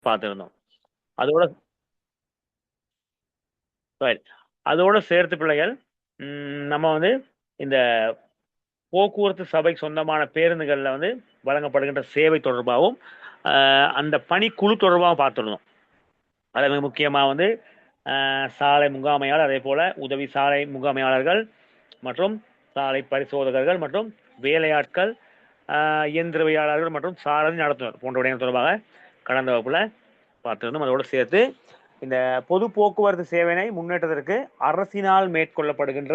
பார்த்துருந்தோம். அதோட ரைட். அதோட சேர்த்து பிள்ளைகள் நம்ம வந்து இந்த போக்குவரத்து சபைக்கு சொந்தமான பேருந்துகளில் வந்து வழங்கப்படுகின்ற சேவை தொடர்பாகவும் அந்த பணிக்குழு தொடர்பாகவும் பார்த்துருந்தோம். அதில் மிக முக்கியமாக வந்து சாலை முகாமையாளர், அதே போல உதவி சாலை முகாமையாளர்கள் மற்றும் சாலை பரிசோதகர்கள் மற்றும் வேலையாட்கள், இயந்திரவியலாளர்கள் மற்றும் சாரதி நடத்துனர் போன்ற விடயங்கள் தொடர்பாக கடந்த வகுப்புல பார்த்திருந்தோம். அதோடு சேர்த்து இந்த பொது போக்குவரத்து சேவையினை முன்னேற்றத்திற்கு அரசினால் மேற்கொள்ளப்படுகின்ற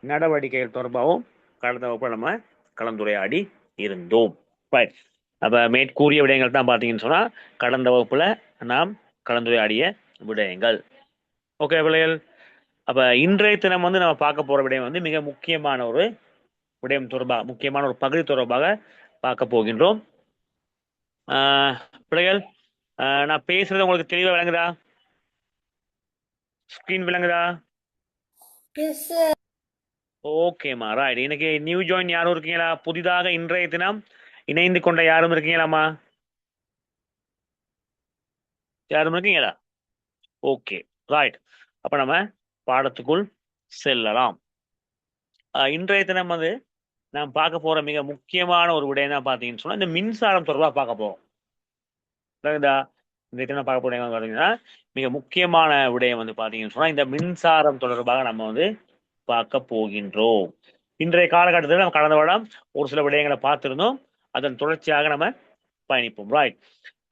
நடவடிக்கைகள் தொடர்பாகவும் கடந்த வகுப்புல நம்ம கலந்துரையாடி இருந்தோம். ரைட். அப்ப மேற்கூறிய விடயங்கள் தான் பார்த்தீங்கன்னு சொன்னா கடந்த வகுப்புல நாம் கலந்துரையாடிய விடயங்கள். ஓகே பிள்ளைகள். அப்ப இன்றைய தினம் வந்து நம்ம பார்க்க போற விடயம் வந்து மிக முக்கியமான ஒரு விடயம் தொடர்பாக, முக்கியமான ஒரு பகுதி தொடர்பாக பார்க்க போகின்றோம். பிள்ளைகள், நான் பேசுறது உங்களுக்கு தெளிவா விளங்குதா? ஸ்கிரீன் விளங்குதா? ஓகேம்மா, ரைட். இன்னைக்கு நியூ ஜாயின் யாரும் இருக்கீங்களா? புதிதாக இன்றைய தினம் இணைந்து கொண்ட யாரும் இருக்கீங்களாம்மா? யாரும் இருக்கீங்களா? Okay, right. அப்ப நம்ம பாடத்துக்குள் செல்லலாம். இன்றைய தினம் வந்து நாம் பார்க்க போற மிக முக்கியமான ஒரு விடயம் தான் பார்த்தீங்கன்னு சொன்னா இந்த மின்சாரம் தொடர்பாக பார்க்க போறோம். இந்த தினம் பார்க்க போற பார்த்தீங்கன்னா மிக முக்கியமான விடயம் வந்து பார்த்தீங்கன்னு சொன்னா இந்த மின்சாரம் தொடர்பாக நம்ம வந்து பார்க்க போகின்றோம். இன்றைய காலகட்டத்தில் நம்ம கடந்த வருடம் ஒரு சில விடயங்களை பார்த்திருந்தோம். அதன் தொடர்ச்சியாக நம்ம பயணிப்போம். ரைட்.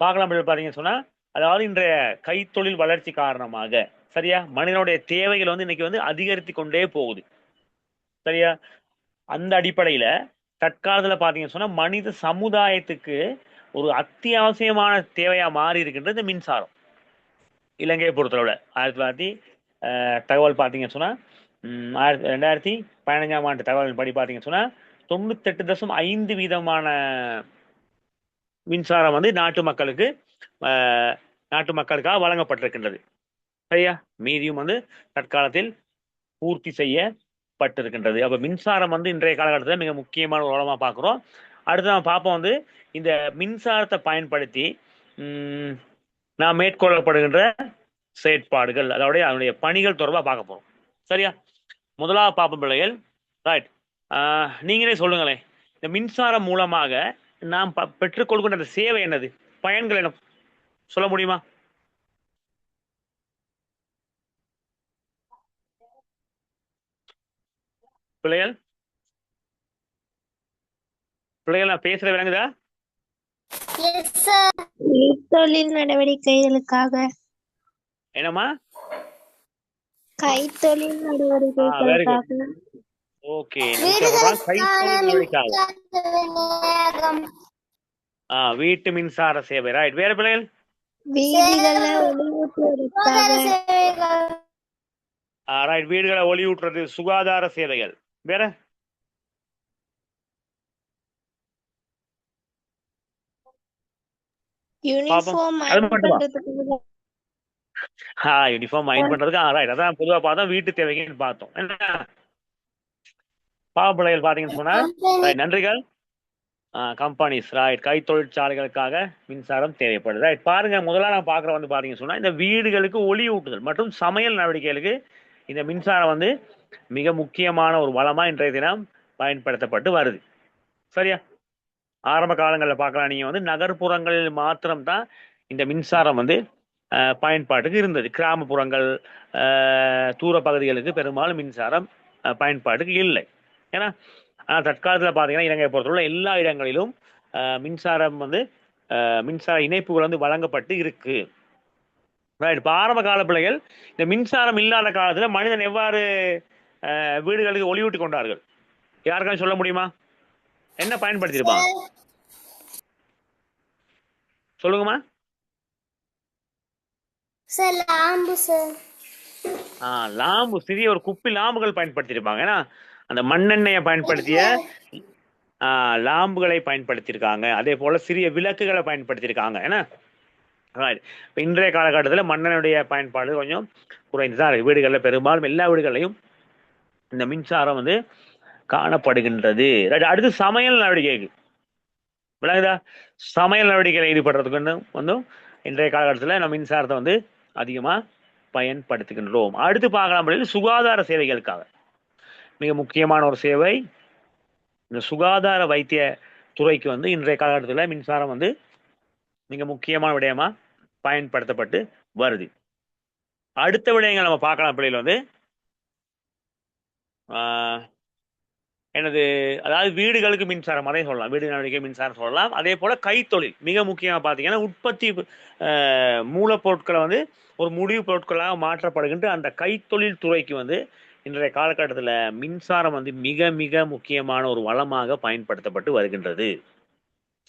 பார்க்கலாம் பார்த்தீங்கன்னு சொன்னா அதாவது இன்றைய கைத்தொழில் வளர்ச்சி காரணமாக சரியா மனிதனுடைய தேவைகள் வந்து இன்னைக்கு வந்து அதிகரித்து கொண்டே போகுது. சரியா? அந்த அடிப்படையில தற்காலத்துல பாத்தீங்கன்னு சொன்னா மனித சமுதாயத்துக்கு ஒரு அத்தியாவசியமான தேவையா மாறி இருக்கின்றது இந்த மின்சாரம். இலங்கையை பொறுத்தளவுல 1900 தகவல் பார்த்தீங்கன்னு சொன்னா 2015ஆம் ஆண்டு தகவல் படி பார்த்தீங்கன்னு சொன்னா 98.5% மின்சாரம் வந்து நாட்டு மக்களுக்காக வழங்கப்பட்டிருக்கின்றது. சரியா? மீதியும் வந்து தற்காலத்தில் பூர்த்தி செய்யப்பட்டிருக்கின்றது. அப்ப மின்சாரம் வந்து இன்றைய காலகட்டத்தில் மிக முக்கியமான ஒரு வளமா பார்க்கிறோம். அடுத்து நம்ம பார்ப்போம் வந்து இந்த மின்சாரத்தை பயன்படுத்தி நாம் மேற்கொள்ளப்படுகின்ற செயற்பாடுகள், அதாவது அதனுடைய பணிகள் தொடர்பாக பார்க்க போறோம். சரியா? முதலாவது பார்ப்போம் பிள்ளைகள். ரைட். நீங்களே சொல்லுங்களேன், இந்த மின்சாரம் மூலமாக நாம் பெற்றுக்கொள்கின்ற அந்த சேவை என்னது, பயன்கள் என்ன சொல்ல முடியுமா? பிள்ளைகள் நான் பேசுற விளங்குதா? கைத்தொழில் நடவடிக்கைகளுக்காக. என்னம்மா? கைத்தொழில் நடவடிக்கைகளுக்காக. ஓகே, வீட்டு மின்சார சேவை. ரைட். வேற பிள்ளைகள்? ரைட். வீடுகளை ஒளியூட்டுறது, சுகாதார சேவைகள். வேற? யூனிஃபார்ம் அயன் பண்றதுக்கு. ரைட். அதான் பொதுவா பார்த்தா வீட்டு தேவைன்னு பார்த்தோம். என்ன பிள்ளைகள் பாத்தீங்கன்னு சொன்னா நன்றிகள். கம்பெனிஸ். ரைட். கை தொழிற்சாலைகளுக்காக மின்சாரம் தேவைப்படுது. ரைட். பாருங்க, முதல்ல நான் பார்க்குற வந்து பாத்தீங்கன்னு சொன்னா இந்த வீடுகளுக்கு ஒளியூட்டுதல் மற்றும் சமையல் நடவடிக்கைகளுக்கு இந்த மின்சாரம் வந்து மிக முக்கியமான ஒரு வளமா இன்றைய தினம் பயன்படுத்தப்பட்டு வருது. சரியா? ஆரம்ப காலங்களில் பார்க்கலாம், நீங்க வந்து நகர்ப்புறங்களில் மாத்திரம்தான் இந்த மின்சாரம் வந்து பயன்பாட்டுக்கு இருந்தது. கிராமப்புறங்கள், தூர பகுதிகளுக்கு பெரும்பாலும் மின்சாரம் பயன்பாட்டுக்கு இல்லை. ஏன்னா தற்காலத்தில் பார்த்தீங்கன்னா இலங்கையை பொறுத்தவரை எல்லா இடங்களிலும் மின்சாரம் வந்து மின்சார இணைப்புகள் வந்து வழங்கப்பட்டு இருக்கு. ரைட். இப்போ ஆரம்ப கால பிள்ளைகள் இந்த மின்சாரம் இல்லாத காலத்தில் மனிதன் எவ்வாறு வீடுகளுக்கு ஒளியூட்டி கொண்டார்கள்? யாருக்காவது சொல்ல முடியுமா? என்ன பயன்படுத்தியிருப்பாங்க? சொல்லுங்கம்மா. லாம்பு, சிறிய ஒரு குப்பி லாம்புகள் பயன்படுத்தியிருப்பாங்க. ஏன்னா அந்த மண்ணெண்ணெயை பயன்படுத்திய லாம்புகளை பயன்படுத்தியிருக்காங்க. அதே போல சிறிய விளக்குகளை பயன்படுத்தியிருக்காங்க. ஏன்னா இன்றைய காலகட்டத்தில் மண்ணெண்ணுடைய பயன்பாடு கொஞ்சம் குறைந்துதான் இருக்கு. வீடுகளில் பெரும்பாலும் எல்லா வீடுகளையும் இந்த மின்சாரம் வந்து காணப்படுகின்றது. அடுத்து சமையல் நடவடிக்கைக்கு விளங்குதா? சமையல் நடவடிக்கையில் ஈடுபடுறதுக்கு வந்து இன்றைய காலகட்டத்தில் நம்ம மின்சாரத்தை வந்து அதிகமாக பயன்படுத்துகின்றோம். அடுத்து பார்க்கலாம் சுகாதார சேவைகளுக்காக மிக முக்கியமான ஒரு சேவை இந்த சுகாதார வைத்திய துறைக்கு வந்து இன்றைய காலகட்டத்தில் மின்சாரம் வந்து மிக முக்கியமான விடயமா பயன்படுத்தப்பட்டு வருது. அடுத்த விடயங்கள் நம்ம பார்க்கலாம் பிள்ளைகள் வந்து எனது அதாவது வீடுகளுக்கு மின்சாரம் அதே சொல்லலாம், வீடு நடவடிக்கை மின்சாரம் சொல்லலாம். அதே போல கைத்தொழில் மிக முக்கியமாக பார்த்தீங்கன்னா உற்பத்தி மூலப்பொருட்களை வந்து ஒரு முடிவு பொருட்களாக மாற்றப்படுகின்ற அந்த கைத்தொழில் துறைக்கு வந்து இன்றைய காலகட்டத்தில் மின்சாரம் வந்து மிக மிக முக்கியமான ஒரு வளமாக பயன்படுத்தப்பட்டு வருகின்றது.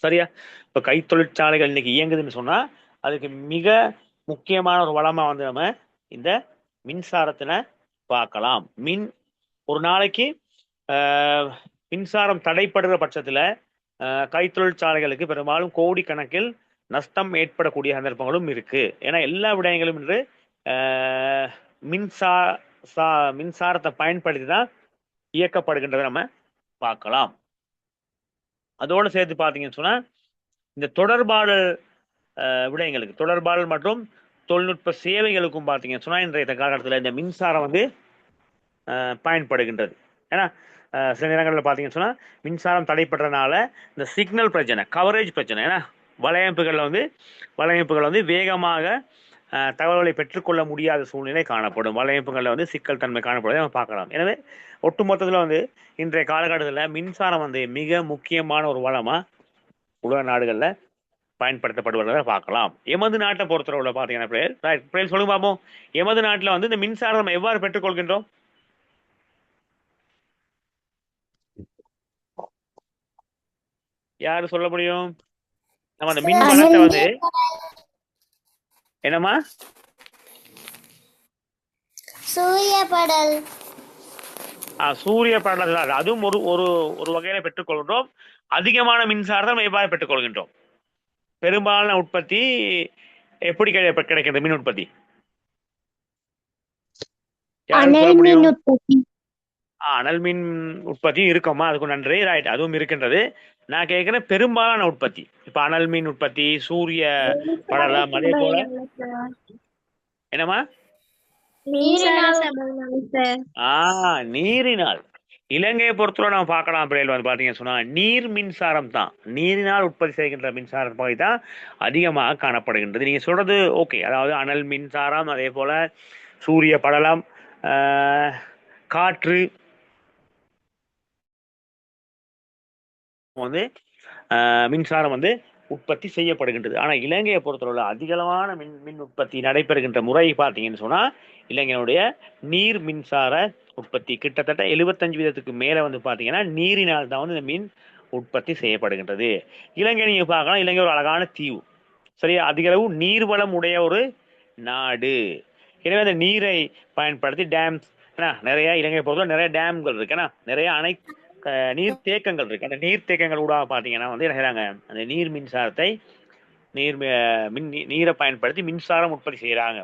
சரியா? இப்போ கைத்தொழிற்சாலைகள் இன்னைக்கு இயங்குதுன்னு சொன்னா அதுக்கு மிக முக்கியமான ஒரு வளமா வந்து நம்ம இந்த மின்சாரத்தினை பார்க்கலாம். ஒரு நாளைக்கு மின்சாரம் தடைப்படுகிற பட்சத்தில் கைத்தொழிற்சாலைகளுக்கு பெரும்பாலும் கோடிக்கணக்கில் நஷ்டம் ஏற்படக்கூடிய சந்தர்ப்பங்களும் இருக்கு. ஏன்னா எல்லா விடயங்களும் இன்று மின்சாரத்தை பயன்படுத்தி தான் இயக்கப்படுகின்றதை நம்ம பார்க்கலாம். அதோடு சேர்த்து பார்த்தீங்கன்னு சொன்னா இந்த தொடர்பாடல் விடயங்களுக்கு தொடர்பாடல் மற்றும் தொழில்நுட்ப சேவைகளுக்கும் பார்த்தீங்கன்னு சொன்னா இன்றைய காலகட்டத்தில் இந்த மின்சாரம் வந்து பயன்படுகின்றது. ஏன்னா சில நேரங்களில் பார்த்தீங்கன்னு சொன்னால் மின்சாரம் தடைப்படுறதுனால இந்த சிக்னல் பிரச்சனை, கவரேஜ் பிரச்சனை, ஏன்னா வலையமைப்புகள் வந்து வேகமாக தகவல்களை பெற்றுக்கொள்ள முடியாத சூழ்நிலை காணப்படும். வலையமைப்புகளில் வந்து சிக்கல் தன்மை காணப்படுவதை நம்ம பார்க்கலாம். எனவே ஒட்டுமொத்தத்தில் வந்து இன்றைய காலகட்டத்தில் மின்சாரம் வந்து மிக முக்கியமான ஒரு வளமாக உலக நாடுகளில் பயன்படுத்தப்படுவதை பார்க்கலாம். எமது நாட்டை பொறுத்தளவில் பார்த்தீங்கன்னா சொல்லுங்க பார்ப்போம், எமது நாட்டில் வந்து இந்த மின்சாரம் நம்ம எவ்வாறு பெற்றுக்கொள்கின்றோம்? யாரு சொல்ல முடியும்? நம்ம அந்த மின் வளத்தை வந்து என்னமா சூரிய படல் அதுவும் ஒரு ஒரு வகையில பெற்றுக்கொள்கின்றோம். அதிகமான மின்சாரத்தை நம்ம எவ்வாறு பெற்றுக்கொள்கின்றோம்? பெரும்பாலான உற்பத்தி எப்படி கிடைக்கிறது? மின் உற்பத்தி அனல் மின் உற்பத்தி இருக்குமா? அதுக்கு நன்றி. ரைட், அதுவும் இருக்கின்றது. நான் கேட்கிறேன் பெரும்பாலான உற்பத்தி. இப்ப அனல் மின் உற்பத்தி, சூரிய படலாம், அதே போல என்னமா நீரினால். இலங்கையை பொறுத்தவரை நம்ம பார்க்கலாம் பிள்ளைகள் வந்து பாத்தீங்கன்னு சொன்னா நீர் மின்சாரம் தான், நீரினால் உற்பத்தி செய்கின்ற மின்சார பகுதி தான் அதிகமாக காணப்படுகின்றது. நீங்க சொல்றது ஓகே, அதாவது அனல் மின்சாரம், அதே போல சூரிய படலம், காற்று வந்து மின்சாரம் வந்து உற்பத்தி செய்யப்படுகின்றது. ஆனா இலங்கையை பொறுத்தவரை அதிகளவான மின் உற்பத்தி நடைபெறுகின்ற முறை பார்த்தீங்கன்னு சொன்னா இலங்கையினுடைய நீர் மின்சார உற்பத்தி கிட்டத்தட்ட 75% மேல வந்து பாத்தீங்கன்னா நீரினால் தான் வந்து இந்த மின் உற்பத்தி செய்யப்படுகின்றது. இலங்கை நீங்க பார்க்கலாம், இலங்கை ஒரு அழகான தீவு, சரியா? அதிக அளவு நீர்வளம் உடைய ஒரு நாடு. எனவே அந்த நீரை பயன்படுத்தி டேம்ஸ் நிறைய, இலங்கை பொறுத்தவரை நிறைய டேம்கள் இருக்கு, நிறைய நீர் தேக்கங்கள் இருக்கு. அந்த நீர் தேக்கங்கள் கூட பாத்தீங்கன்னா வந்து என்ன செய்றாங்க, அந்த நீர் மின்சாரத்தை நீரை பயன்படுத்தி மின்சாரம் உற்பத்தி செய்யறாங்க.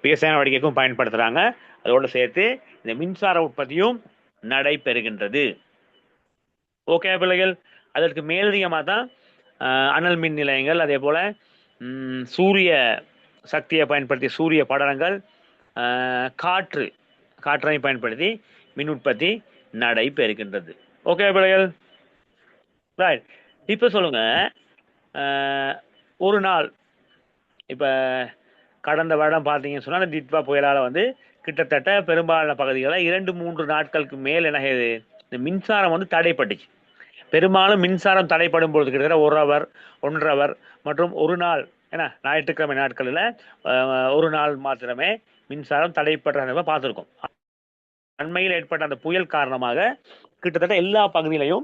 விவசாய நடவடிக்கைக்கும் பயன்படுத்துறாங்க. அதோடு சேர்த்து இந்த மின்சார உற்பத்தியும் நடைபெறுகின்றது. ஓகே பிள்ளைகள், அதற்கு மேலதிகமாக தான் அனல் மின் நிலையங்கள், அதே போல சூரிய சக்தியை பயன்படுத்தி சூரிய படலங்கள், காற்றை பயன்படுத்தி மின் உற்பத்தி நடைபெறுகின்றது. ஓகே பிள்ளைகள், ரைட். இப்ப சொல்லுங்க, ஒரு நாள் இப்ப கடந்த வருடம் பார்த்தீங்கன்னு சொன்னா அந்த டிட்வா புயலால வந்து கிட்டத்தட்ட பெரும்பாலான பகுதிகளில் 2-3 நாட்களுக்கு மேல் என்ன செய்யுது, இந்த மின்சாரம் வந்து தடைப்பட்டுச்சு. பெரும்பாலும் மின்சாரம் தடைப்படும் பொழுது கிட்டத்தட்ட 1 ஹவர் 1.5 ஹவர் மற்றும் ஒரு நாள், ஏன்னா ஞாயிற்றுக்கிழமை நாட்களில் ஒரு நாள் மாத்திரமே மின்சாரம் தடைப்பட்ட பார்த்துருக்கோம். அண்மையில் ஏற்பட்ட அந்த புயல் காரணமாக கிட்டத்தட்ட எல்லா பகுதியிலையும்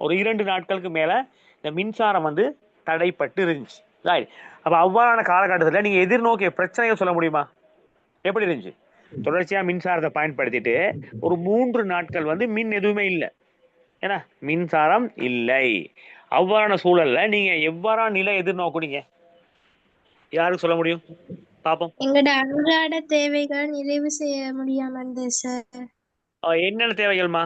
ஒரு 2 நாட்களுக்கு மேல இந்த மின்சாரம் வந்து தடைப்பட்டு இருந்துச்சு. ரைட். அப்ப அவ்வாறான காலகட்டத்தில் நீங்க எதிர்நோக்கிய பிரச்சனைகள் சொல்ல முடியுமா? எப்படி இருந்துச்சு? தொடர்ச்சியா மின்சாரத்தை பயன்படுத்திட்டு ஒரு 3 நாட்கள் வந்து மின் எதுவுமே இல்லை, ஏன்னா மின்சாரம் இல்லை. அவ்வாறான சூழல்ல நீங்க எவ்வாறான நிலை எதிர்நோக்குனீங்க? யாருக்கு சொல்ல முடியும் பாப்போம்? எங்களோட அன்றாட தேவைகள் நிறைவு செய்ய முடியாம இருந்தது சார். என்னென்ன தேவைகள்மா?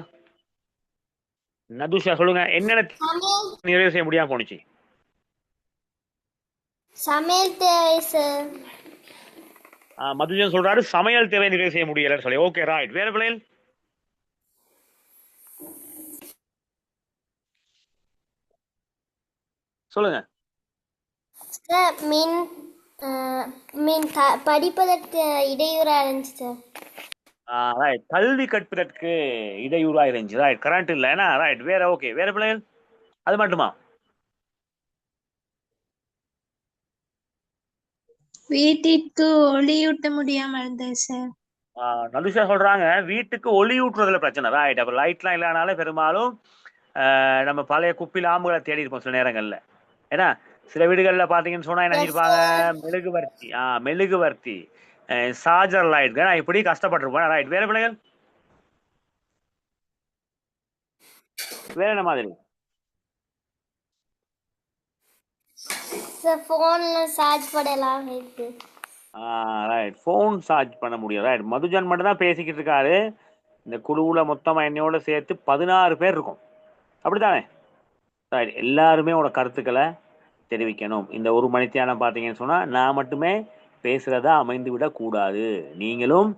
நதுஷா சொல்லுங்க, என்னென்ன நிறைவு செய்ய முடியாம போனுச்சு? சமையல் தேவை சார். மதுஜன் சொல்றாரு சமையல் தேவை நிறைவு செய்ய முடியலன்னு சொல்லி. Okay right. வேற பிள்ளைகள் சொல்லுங்க. சார் மீன் மீன் படிப்பதற்கு இடையூறா இருந்துச்சு சார். ரைட். கல்வி கற்பதற்கு இடையூறா இருந்துச்சு. ரைட். கரண்ட் இல்ல ஏன்னா ரைட். வேற ஓகே. வேற பிள்ளைகள் அது மட்டுமா? வீட்டிற்கு ஒளியூட்ட முடியாம இருந்தது சார். நதுஷா சொல்றாங்க வீட்டுக்கு ஒளி ஊட்டுறதுல பிரச்சனை. ரைட். அப்ப லைட்லாம் இல்லைனாலே பெரும்பாலும் நம்ம பழைய குப்பி லாம்புகளை தேடி இருப்போம் சில நேரங்கள்ல. ஏன்னா சில வீடுகள்ல பாத்தீங்கன்னு சொன்னா என்ன செஞ்சிருப்பாங்க, மெழுகுவர்த்தி மெழுகுவர்த்தி சார்ஜர் லைட் இப்படி கஷ்டப்பட்டிருப்போம். ரைட். வேற பிள்ளைகள் வேற என்ன மாதிரி? சார் ஃபோன்ல சார்ஜ் பண்ணலாம் இருக்கு. ரைட். ஃபோன் சார்ஜ் பண்ண முடியும். ரைட். மதுஜன் மட்டும் தான் பேசிக்கிட்டு இருக்காரு. இந்த குழுவுல மொத்தமா என்னையோட சேர்த்து 16 பேர் இருக்கும். அப்படித்தானே? ரைட். எல்லாருமே உங்களோட கருத்துக்களை தெரிவிக்கணும். இந்த ஒரு மணித்தியானம் பார்த்தீங்கன்னு சொன்னா நான் மட்டுமே பேசுறதா அமைந்து விடக்கூடாது. நீங்களும்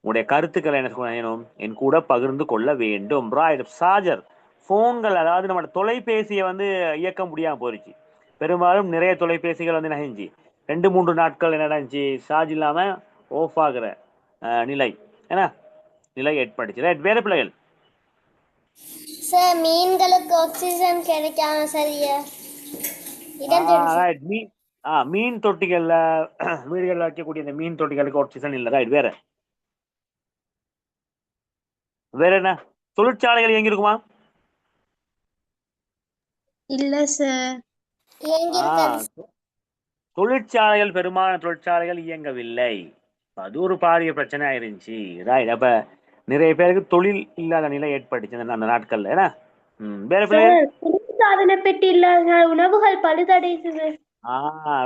உங்களுடைய கருத்துக்களை என்ன செய்யணும், என் கூட பகிர்ந்து கொள்ள வேண்டும். ரைட். சார்ஜர் ஃபோன்கள், அதாவது நம்ம தொலைபேசியை வந்து இயக்க முடியாம போயிடுச்சு. பெரும்பாலும் நிறைய தொலைபேசிகள் வந்து என்ன செஞ்சு 2-3 நாட்கள் என்ன நடந்துச்சு, சார்ஜ் இல்லாம ஆஃப் ஆகுற நிலை நிலை ஏற்பட்டுச்சு. ரைட். வேற பிள்ளைகள் சார் மீன்களுக்கு ஆக்சிஜன் கிடைக்காம சரியா இடம் ரைட். மீன் தொட்டிகள்ல வீடுகளில் வைக்கக்கூடிய இந்த மீன் தொட்டிகளுக்கு ஆக்சிஜன் இல்லை. ரைட். வேற வேற என்ன? தொழிற்சாலைகள் எங்க இருக்குமா? இல்ல சார். தொழிற்சாலைகள், பெரும்பாலான தொழிற்சாலைகள் இயங்கவில்லை. அது ஒரு பாரிய பிரச்சனை ஆயிருந்துச்சு. ரைட். அப்ப நிறைய பேருக்கு தொழில் இல்லாத நிலை ஏற்பட்டுச்சு அந்த நாட்கள்ல. ஏன்னா வேற பிள்ளைகள் சாதன பெட்டி இல்லாத உணவுகள் பழுதடைந்தது.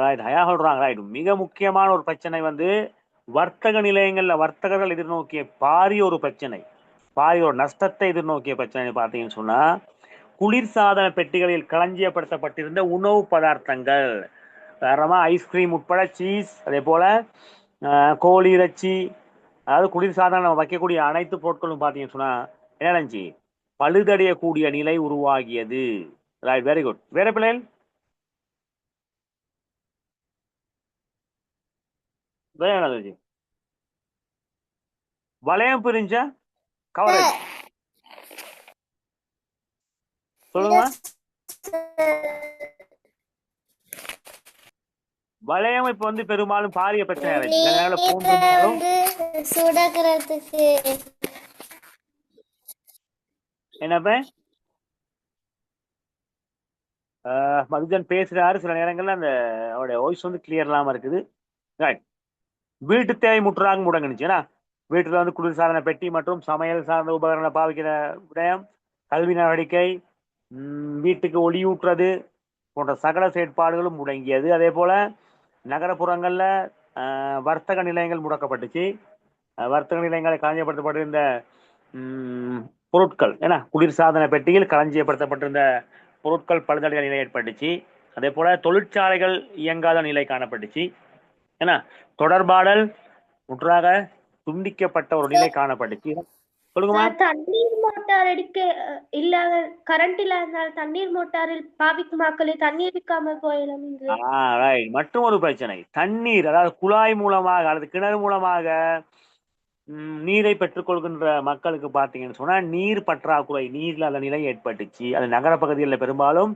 ரைட். ஹயா சொல்றாங்க. ரைட். மிக முக்கியமான ஒரு பிரச்சனை வந்து வர்த்தக நிலையங்கள்ல வர்த்தகர்கள் எதிர்நோக்கிய பாரிய ஒரு பிரச்சனை, பாரிய ஒரு நஷ்டத்தை எதிர்நோக்கிய பிரச்சனை பார்த்தீங்கன்னு சொன்னா குளிர்சாதன பெட்டிகளில் களஞ்சியப்படுத்தப்பட்டிருந்த உணவு பதார்த்தங்கள், உதாரணமா ஐஸ்கிரீம் உட்பட சீஸ், அதே போல கோழி இறைச்சி, அதாவது குளிர்சாதனம் நம்ம வைக்கக்கூடிய அனைத்து பொருட்களும் பார்த்தீங்கன்னு சொன்னா என்ன நினைச்சு பழுதடையக்கூடிய நிலை உருவாகியது. ரைட். Very good. வேற பிள்ளைகள் வேற என்ன இருந்துச்சு? வளையம் பிரிஞ்ச கவரேஜ் சொல்லுங்க. வளையம் இப்ப வந்து பெரும்பாலும் பாரிய பிரச்சனை சுடக்கிறதுக்கு என்னப்ப மதுஜன் பேசுறாரு. சில நேரங்கள்ல அந்த அவருடைய வாய்ஸ் வந்து கிளியர் இல்லாம இருக்குது. ரைட். வீட்டு தேவை முற்றாக முடங்குனுச்சு. ஏன்னா வீட்டுல வந்து குளிர்சாதன பெட்டி மற்றும் சமையல் சார்ந்த உபகரணங்களை பாவிக்கிற விடயம், கல்வி நடவடிக்கை, வீட்டுக்கு ஒளியூட்டுறது போன்ற சகல செயற்பாடுகளும் முடங்கியது. அதே போல நகரப்புறங்கள்ல வர்த்தக நிலையங்கள் முடக்கப்பட்டுச்சு. வர்த்தக நிலையங்களை களஞ்சியப்படுத்தப்பட்டிருந்த பொருட்கள், ஏன்னா குளிர்சாதன பெட்டியில் களஞ்சியப்படுத்தப்பட்டிருந்த பொருட்கள் பழுதடைய நிலை ஏற்பட்டுச்சு. அதே போல தொழிற்சாலைகள் இயங்காத நிலை காணப்பட்டுச்சு. ஏன்னா தொடர்பாடல் முற்றாக துண்டிக்கப்பட்ட ஒரு நிலை காணப்பட்டுச்சு. சொல்லுங்கம்மா. தண்ணீர் மோட்டார் எடுக்க இல்லாத கரண்ட் இல்லாததால் தண்ணீர் மோட்டாரில் பாவிக்கும் மக்களை தண்ணீர் இருக்காமல் போயிடும். மற்றும் ஒரு பிரச்சனை தண்ணீர், அதாவது குழாய் மூலமாக அல்லது கிணறு மூலமாக நீரை பெற்றுக்கொள்கின்ற மக்களுக்கு பார்த்தீங்கன்னு சொன்னா நீர் பற்றாக்குறை, நீர் இல்லாத நிலை ஏற்பட்டுச்சு. அது நகர பகுதிகளில் பெரும்பாலும்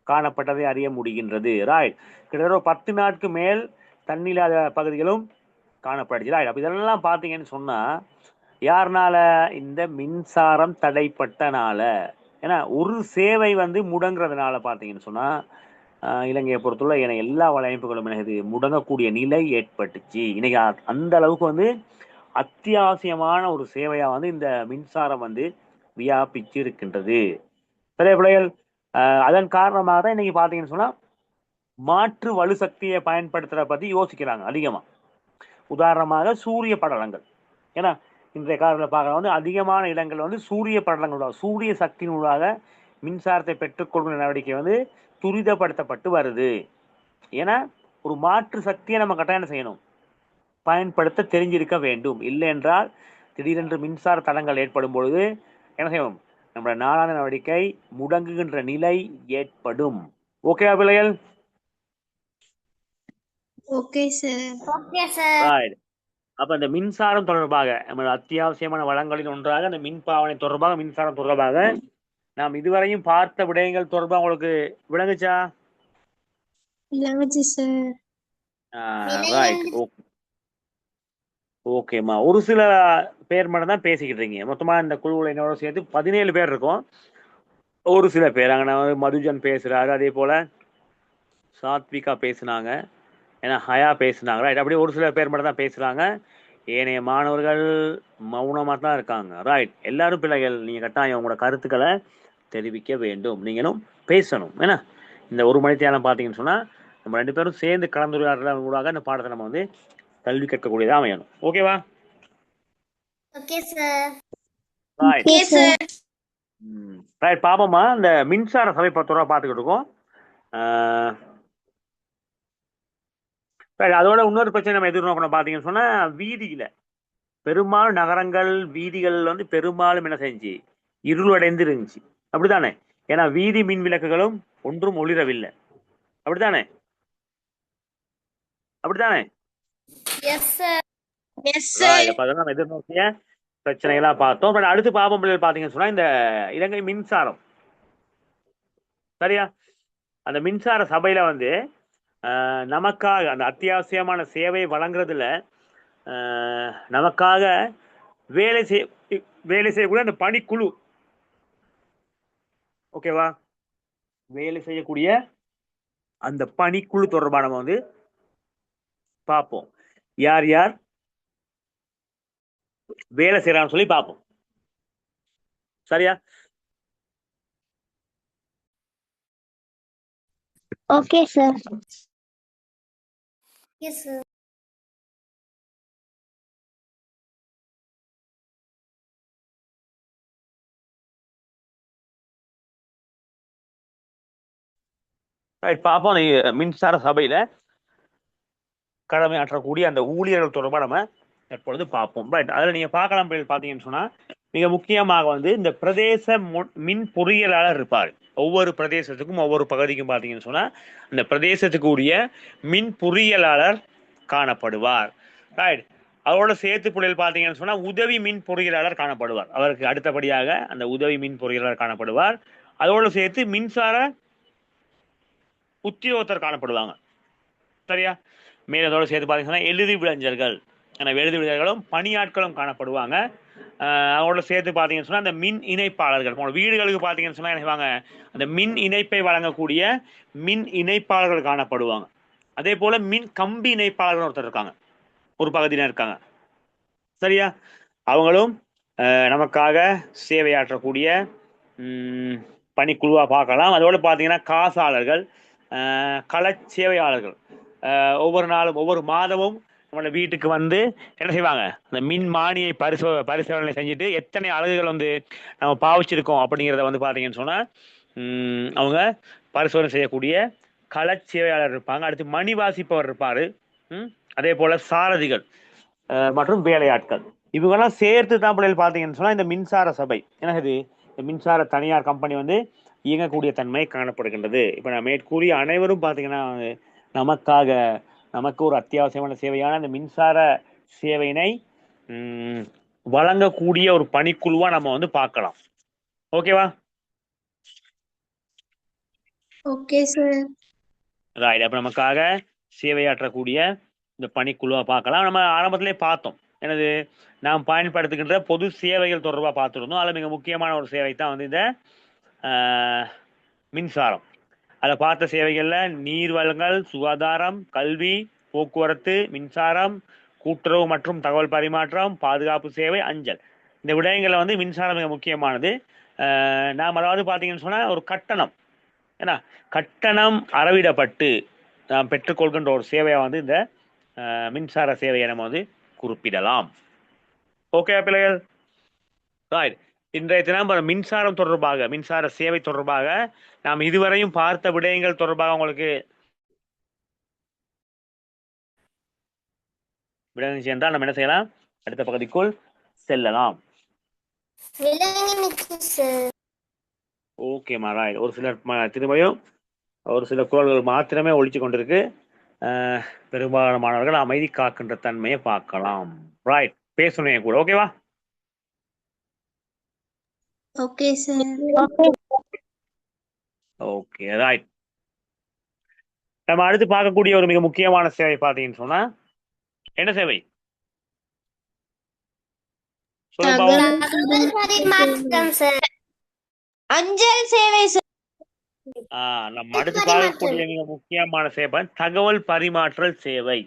காணப்பட்டதை அறிய முடிகின்றது. ராய். கிட்டத்தட்ட 10 நாட்கு மேல் தண்ணி இல்லாத பகுதிகளும் காணப்படுச்சு. ராய். அப்ப இதெல்லாம் பார்த்தீங்கன்னு சொன்னா யாருனால? இந்த மின்சாரம் தடைப்பட்டனால. ஏன்னா ஒரு சேவை வந்து முடங்குறதுனால பார்த்தீங்கன்னு சொன்னா இலங்கையை பொறுத்துள்ள எல்லா வலையமைப்புகளும் இது முடங்கக்கூடிய நிலை ஏற்பட்டுச்சு. இன்னைக்கு அந்த அளவுக்கு வந்து அத்தியாவசியமான ஒரு சேவையா வந்து இந்த மின்சாரம் வந்து வியாபிச்சு இருக்கின்றது. சில பிள்ளைகள் அதன் காரணமாக தான் இன்னைக்கு பாத்தீங்கன்னு சொன்னா மாற்று வலுசக்தியை பயன்படுத்துறத பத்தி யோசிக்கிறாங்க அதிகமா. உதாரணமாக சூரிய படலங்கள். ஏன்னா இன்றைய காலத்தில் பார்க்கலாம் வந்து அதிகமான இடங்கள் வந்து சூரிய படலங்களோட சூரிய சக்தியினூடாக மின்சாரத்தை பெற்றுக்கொள்கிற நடவடிக்கை வந்து துரிதப்படுத்தப்பட்டு வருது. ஏன்னா ஒரு மாற்று சக்தியை நம்ம கட்டாயம் செய்யணும், பயன்படுத்த தெரிஞ்சிருக்க வேண்டும். இல்லை என்றால் திடீரென்று மின்சார தடங்கள் ஏற்படும் பொழுது என்ன செய்யணும், நம்மளோட நாளான நடவடிக்கை முடங்குகின்ற நிலை ஏற்படும். ஓகேவா பிள்ளைகள்? Okay sir. Okay sir. Right. அப்ப இந்த மின்சாரம் தொடர்பாக நம்ம அத்தியாவசியமான வளங்களின் ஒன்றாக அந்த மின் பாவனை தொடர்பாக, மின்சாரம் தொடர்பாக நாம் இதுவரையும் பார்த்த விடயங்கள் தொடர்பாக உங்களுக்கு விளங்குச்சா? விளங்குச்சு சார். ரைட், ஓகேம்மா. ஒரு சில பேர் மட்டும் தான் பேசிக்கிட்டு இருக்கீங்க. மொத்தமா இந்த குழுவில் என்னோட சேர்த்து 17 பேர் இருக்கும். ஒரு சில பேர் அங்கே மதுஜன் பேசுறாரு, அதே போல சாத்விகா பேசுனாங்க, ஏன்னா ஹயா பேசுனாங்க. ரைட், அப்படியே ஒரு சில பேர் மட்டும் தான் பேசுறாங்க. ஏனைய மாணவர்கள் மௌனமாக தான் இருக்காங்க. ரைட், எல்லாரும் பிள்ளைகள் நீங்கள் கட்டாயம் உங்களோட கருத்துக்களை தெரிவிக்க வேண்டும், நீங்களும் பேசணும். ஏன்னா இந்த ஒரு மணி தேரம் பார்த்தீங்கன்னு சொன்னால் நம்ம 2 பேரும் சேர்ந்து கலந்துரையாடலாம் கூடாக இந்த பாடத்தை நம்ம வந்து கல்வி கற்கக்கூடியதாக அமையணும். ஓகேவா? Okay sir. Right okay sir. Right, பாப்போம்மா. இந்த மின்சார சபை 10 ரூபா பார்த்துக்கிட்டு இருக்கோம். அதோட இன்னொரு பிரச்சனை நம்ம எதிர்நோக்கணும் பார்த்தீங்கன்னு சொன்னால், வீதியில் பெரும்பாலும் நகரங்கள் வீதிகள் வந்து பெரும்பாலும் என்ன செஞ்சு இருளடைந்து இருந்துச்சு, அப்படித்தானே? ஏன்னா வீதி மின் விளக்குகளும் ஒன்றும் ஒளிரவில்லை, அப்படித்தானே? அப்படித்தானே? Yes sir. Yes Right. அப்ப அதெல்லாம் நம்ம எதிர்நோக்கிய பிரச்சனைகளா பார்த்தோம். பட் அடுத்து பாப்போம் பிள்ளைகள் பார்த்தீங்கன்னு சொன்னா, இந்த இலங்கை மின்சாரம், சரியா? அந்த மின்சார சபையில வந்து நமக்காக அந்த அத்தியாவசியமான சேவை வழங்குறதுல நமக்காக வேலை செய்யக்கூடிய அந்த பணிக்குழு, ஓகேவா? வேலை செய்யக்கூடிய அந்த பணிக்குழு தொடர்பாக நம்ம வந்து பார்ப்போம். யார் யார் வேலை செய்யறான்னு சொல்லி பார்ப்போம், சரியா? Okay sir. Yes sir. Right, பார்ப்போம். மின்சார சபையில கடமையாற்றக்கூடிய அந்த ஊழியர்கள் தொடர்பாக நம்ம எப்பொழுது பார்ப்போம். ரைட், அதில் நீங்க பார்க்கலாம் பார்த்தீங்கன்னு சொன்னா, மிக முக்கியமாக வந்து இந்த பிரதேச மின் பொறியியலாளர் இருப்பார். ஒவ்வொரு பிரதேசத்துக்கும் ஒவ்வொரு பகுதிக்கும் பார்த்தீங்கன்னு சொன்னா அந்த பிரதேசத்துக்கு உரிய மின் பொறியியலாளர் காணப்படுவார். ரைட், அதோட சேர்த்து புள்ளிகள் பார்த்தீங்கன்னு சொன்னா உதவி மின் பொறியியலாளர் காணப்படுவார். அவருக்கு அடுத்தபடியாக அந்த உதவி மின் பொறியியலாளர் காணப்படுவார். அதோடு சேர்த்து மின்சார உத்தியோகத்தர் காணப்படுவாங்க, சரியா? மேலும் அதோடு சேர்த்து பார்த்தீங்கன்னா எழுதி விளைஞர்கள், எழுதி விளைஞர்களும் பணியாட்களும் காணப்படுவாங்க. அதோட சேர்த்து பார்த்தீங்கன்னு சொன்னால் அந்த மின் இணைப்பாளர்கள், வீடுகளுக்கு பார்த்தீங்கன்னு சொன்னால் என்ன செய்வாங்க, அந்த மின் இணைப்பை வழங்கக்கூடிய மின் இணைப்பாளர்கள் காணப்படுவாங்க. அதே போல மின் கம்பி இணைப்பாளர்கள் ஒருத்தர் இருக்காங்க, ஒரு பகுதியினர் இருக்காங்க, சரியா? அவங்களும் நமக்காக சேவையாற்றக்கூடிய பணிக்குழுவாக பார்க்கலாம். அதோடு பார்த்தீங்கன்னா காசாளர்கள், கள சேவையாளர்கள் ஒவ்வொரு நாளும் ஒவ்வொரு மாதமும் நம்மளோட வீட்டுக்கு வந்து என்ன செய்வாங்க, அந்த மின் மானியை பரிசோதனை செஞ்சுட்டு எத்தனை அலகுகள் வந்து நம்ம பாவிச்சிருக்கோம் அப்படிங்கிறத வந்து பார்த்தீங்கன்னு சொன்னால் அவங்க பரிசோதனை செய்யக்கூடிய கள சேவையாளர் இருப்பாங்க. அடுத்து மணி வாசிப்பவர் இருப்பார். அதே போல் சாரதிகள் மற்றும் வேலையாட்கள், இவங்கெல்லாம் சேர்த்து தான் பிள்ளைகள் பார்த்தீங்கன்னு சொன்னால் இந்த மின்சார சபை என்ன இது, இந்த மின்சார தனியார் கம்பெனி வந்து இயங்கக்கூடிய தன்மை காணப்படுகின்றது. இப்போ நான் மேற்கூறிய அனைவரும் பார்த்தீங்கன்னா நமக்கு ஒரு அத்தியாவசியமான சேவையான இந்த மின்சார சேவையினை வழங்கக்கூடிய ஒரு பணிக்குழுவா நம்ம வந்து பார்க்கலாம். ஓகேவா? Okay sir. ரைட், அப்ப நமக்காக சேவையாற்றக்கூடிய இந்த பணிக்குழுவா பார்க்கலாம். நம்ம ஆரம்பத்திலே பார்த்தோம், எனது நாம் பயன்படுத்துகின்ற பொது சேவைகள் தொடர்பாக பார்த்துருந்தோம். அதில் மிக முக்கியமான ஒரு சேவை தான் வந்து இந்த மின்சாரம். அதை பார்த்த சேவைகளில் நீர் வழங்கல், சுகாதாரம், கல்வி, போக்குவரத்து, மின்சாரம், கூட்டுறவு மற்றும் தகவல் பரிமாற்றம், பாதுகாப்பு சேவை, அஞ்சல், இந்த விடயங்களில் வந்து மின்சாரம் மிக முக்கியமானது. நாம் அதாவது பார்த்தீங்கன்னு சொன்னால் ஒரு கட்டணம், ஏன்னா கட்டணம் அறவிடப்பட்டு நாம் பெற்றுக்கொள்கின்ற ஒரு சேவையை வந்து இந்த மின்சார சேவையை நம்ம வந்து குறிப்பிடலாம். ஓகே பிள்ளைகள்? ரைட், இன்றைய தினம் மின்சாரம் தொடர்பாக, மின்சார சேவை தொடர்பாக நாம் இதுவரையும் பார்த்த விடயங்கள் தொடர்பாக உங்களுக்கு விளங்குச்சு என்றால் நம்ம என்ன செய்யலாம், அடுத்த பகுதிக்குள் செல்லலாம். ஓகேமா, ரைட். ஒரு சிலர் திரும்பியும் ஒரு சில குரல்கள் மாத்திரமே ஒழிச்சு கொண்டிருக்கு. பெரும்பாலான மாணவர்கள் அமைதி காக்கின்ற தன்மையை பார்க்கலாம். ரைட், பேசணும் கூட. ஓகேவா? Okay sir. Okay, right. நம்ம அடுத்து பார்க்கக்கூடிய ஒரு மிக முக்கியமான சேவை பார்த்தீங்கன்னு சொன்னா என்ன சேவை அஞ்சல் சேவை. நம்ம அடுத்து பார்க்கக்கூடிய மிக முக்கியமான சேவை தகவல் பரிமாற்றல் சேவை.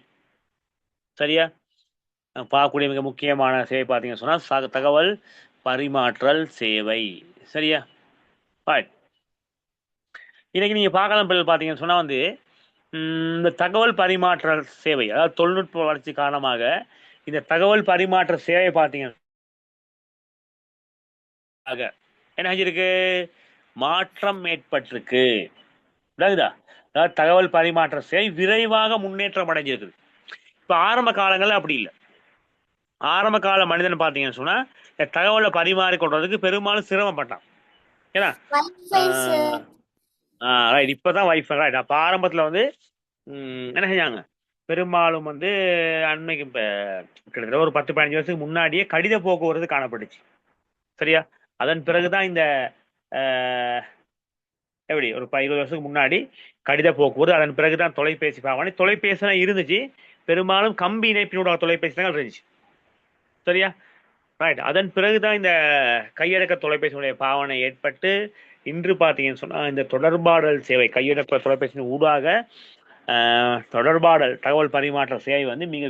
சரியா? பார்க்கக்கூடிய மிக முக்கியமான சேவை பார்த்தீங்கன்னு சொன்னா தகவல் பரிமாற்றல் சேவை. சரியா? இன்னைக்கு நீங்க பார்க்கலாம் பார்த்தீங்கன்னு சொன்னா வந்து இந்த தகவல் பரிமாற்றல் சேவை, அதாவது தொழில்நுட்ப வளர்ச்சி காரணமாக இந்த தகவல் பரிமாற்ற சேவை பார்த்தீங்கன்னா என்ன செஞ்சிருக்கு, மாற்றம் ஏற்பட்டிருக்கு. அதாவது தகவல் பரிமாற்ற சேவை விரைவாக முன்னேற்றம் அடைஞ்சிருக்குது. இப்ப ஆரம்ப காலங்கள்ல அப்படி இல்லை. ஆரம்ப கால மனிதன் பார்த்தீங்கன்னு சொன்னா தகவலை பரிமாறிக்கொள்றதுக்கு பெரும்பாலும் சிரமப்பட்டான். ஏன்னா ரைட், இப்பதான் வைஃபை. ரைட், அப்ப ஆரம்பத்துல வந்து என்ன செஞ்சாங்க, பெரும்பாலும் வந்து அண்மைக்கு கிட்டத்தட்ட ஒரு 10-15 வருஷத்துக்கு முன்னாடியே கடித போக்குவரத்து காணப்பட்டுச்சு. சரியா? அதன் பிறகுதான் இந்த எப்படி ஒரு 20 வருஷத்துக்கு முன்னாடி கடித போக்குவரத்து, அதன் பிறகுதான் தொலைபேசி பாவனை. தொலைபேசி இருந்துச்சு, பெரும்பாலும் கம்பி இணைப்பினோட தொலைபேசி தான் இருந்துச்சு. சரியா? ரைட், அதன் பிறகுதான் இந்த கையடக்க தொலைபேசியுடைய பாவனை ஏற்பட்டு இன்று பார்த்தீங்கன்னு சொன்னா இந்த தொடர்பாடல் சேவை, கையடக்க தொலைபேசியின் ஊடாக தொடர்பாடல் தகவல் பரிமாற்ற சேவை வந்து மிக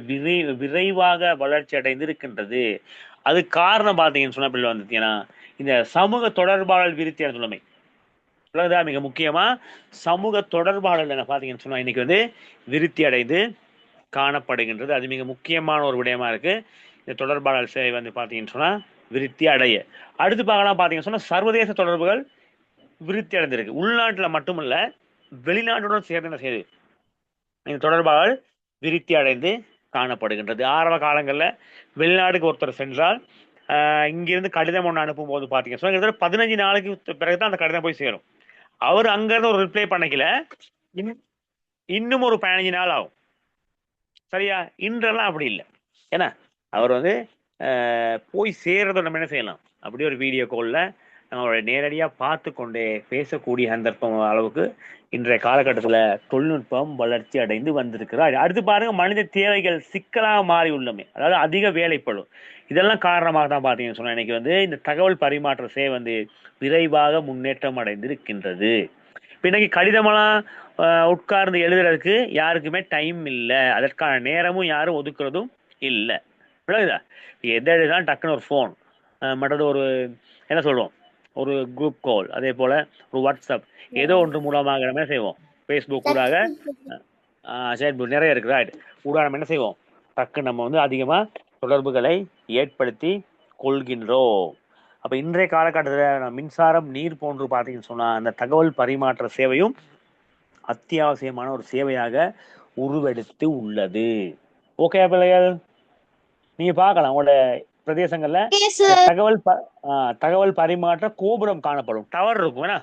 விரைவாக வளர்ச்சி அடைந்து இருக்கின்றது. அது காரணம் பார்த்தீங்கன்னு சொன்னா பிள்ளை வந்துட்டீங்கன்னா இந்த சமூக தொடர்பாடல் விருத்தியான நிலைமை. மிக முக்கியமா சமூக தொடர்பாடல் என்ன பார்த்தீங்கன்னு சொன்னா இன்னைக்கு வந்து விருத்தி அடைந்து காணப்படுகின்றது. அது மிக முக்கியமான ஒரு விடயமா இருக்கு. இந்த தொடர்பாடல் சேவை வந்து பார்த்தீங்கன்னு சொன்னா விருத்தி அடைய. அடுத்து பார்க்கலாம் பார்த்தீங்கன்னு சொன்னா சர்வதேச தொடர்புகள் விருத்தி அடைந்திருக்கு. உள்நாட்டில் மட்டுமல்ல, வெளிநாட்டுடன் சேர்ந்து என்ன செய்யுது, இந்த தொடர்பாடல் விருத்தி அடைந்து காணப்படுகின்றது. ஆரம்ப காலங்களில் வெளிநாட்டுக்கு ஒருத்தர் சென்றால் இங்கிருந்து கடிதம் ஒன்று அனுப்பும் போது பார்த்தீங்கன்னா சொன்னா 15 நாளைக்கு பிறகுதான் அந்த கடிதம் போய் சேரும். அவர் அங்கிருந்து ஒரு ரிப்ளை பண்ணிக்கல, இன்னும் ஒரு 15 நாள் ஆகும். சரியா? இன்றெல்லாம் அப்படி இல்லை. ஏன்னா அவர் வந்து போய் சேர்றதை நம்ம என்ன செய்யலாம், அப்படியே ஒரு வீடியோ காலில் நம்மளுடைய நேரடியாக பார்த்து கொண்டே பேசக்கூடிய சந்தர்ப்பம் அளவுக்கு இன்றைய காலகட்டத்தில் தொழில்நுட்பம் வளர்ச்சி அடைந்து வந்திருக்கிறார். அடுத்து பாருங்க, மனித தேவைகள் சிக்கலாக மாறி உள்ளமே, அதாவது அதிக வேலைப்படும். இதெல்லாம் காரணமாக தான் பார்த்தீங்கன்னு சொன்னா இன்னைக்கு வந்து இந்த தகவல் பரிமாற்ற சேவை வந்து விரைவாக முன்னேற்றம் அடைந்திருக்கின்றது. இப்போ இன்னைக்கு கடிதமெல்லாம் உட்கார்ந்து எழுதுறதுக்கு யாருக்குமே டைம் இல்லை, அதற்கான நேரமும் யாரும் ஒதுக்குறதும் இல்லை. விளங்குதா? எதை எழுதினா டக்குன்னு ஒரு ஃபோன், மற்றது ஒரு என்ன சொல்றோம், ஒரு குரூப் கால், அதே போல ஒரு வாட்ஸ்அப், ஏதோ ஒன்று மூலமாக நம்ம என்ன செய்வோம், ஃபேஸ்புக் ஊடாக நிறைய இருக்கு. ரைட், ஊடாக நம்ம என்ன செய்வோம், டக்கு நம்ம வந்து அதிகமாக தொடர்புகளை ஏற்படுத்தி கொள்கின்றோம். அப்போ இன்றைய காலகட்டத்தில் மின்சாரம், நீர் போன்று பார்த்தீங்கன்னு சொன்னால் அந்த தகவல் பரிமாற்ற சேவையும் அத்தியாவசியமான ஒரு சேவையாக உருவெடுத்து உள்ளது. ஓகே பிள்ளைகள், நீங்க பார்க்கலாம் உங்களோட பிரதேசங்கள்ல தகவல் பரிமாற்ற கோபுரம் காணப்படும். டவர் இருக்கும். ஏன்னா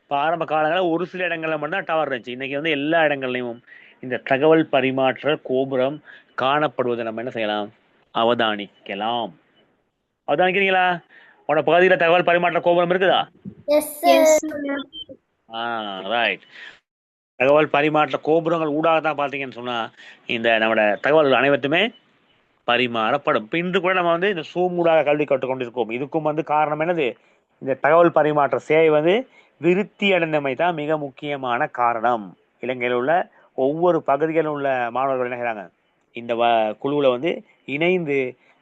இப்ப ஆரம்ப காலங்களில் ஒரு சில இடங்கள்ல மட்டும் டவர் இருந்துச்சு. இன்னைக்கு வந்து எல்லா இடங்கள்லையும் இந்த தகவல் பரிமாற்ற கோபுரம் காணப்படுவதை நம்ம என்ன செய்யலாம், அவதானிக்கலாம். அவதானிக்கிறீங்களா? உன பகுதியில தகவல் பரிமாற்ற கோபுரம் இருக்குதா? ரைட். தகவல் பரிமாற்ற கோபுரங்கள் ஊடாக தான் பார்த்தீங்கன்னு சொன்னா இந்த நம்மளோட தகவல்கள் அனைவருமே பரிமாறப்படும். இப்போ இன்று கூட நம்ம வந்து இந்த சூம் ஊடாக கல்வி கற்றுக்கொண்டிருக்கோம். இதுக்கும் வந்து காரணம் என்னது, இந்த தகவல் பரிமாற்ற சேவை வந்து விருத்தி அடைந்தமை தான் மிக முக்கியமான காரணம். இலங்கையில் உள்ள ஒவ்வொரு பகுதிகளிலும் உள்ள மாணவர்கள் என்ன செய்றாங்க, இந்த குழுவில் வந்து இணைந்து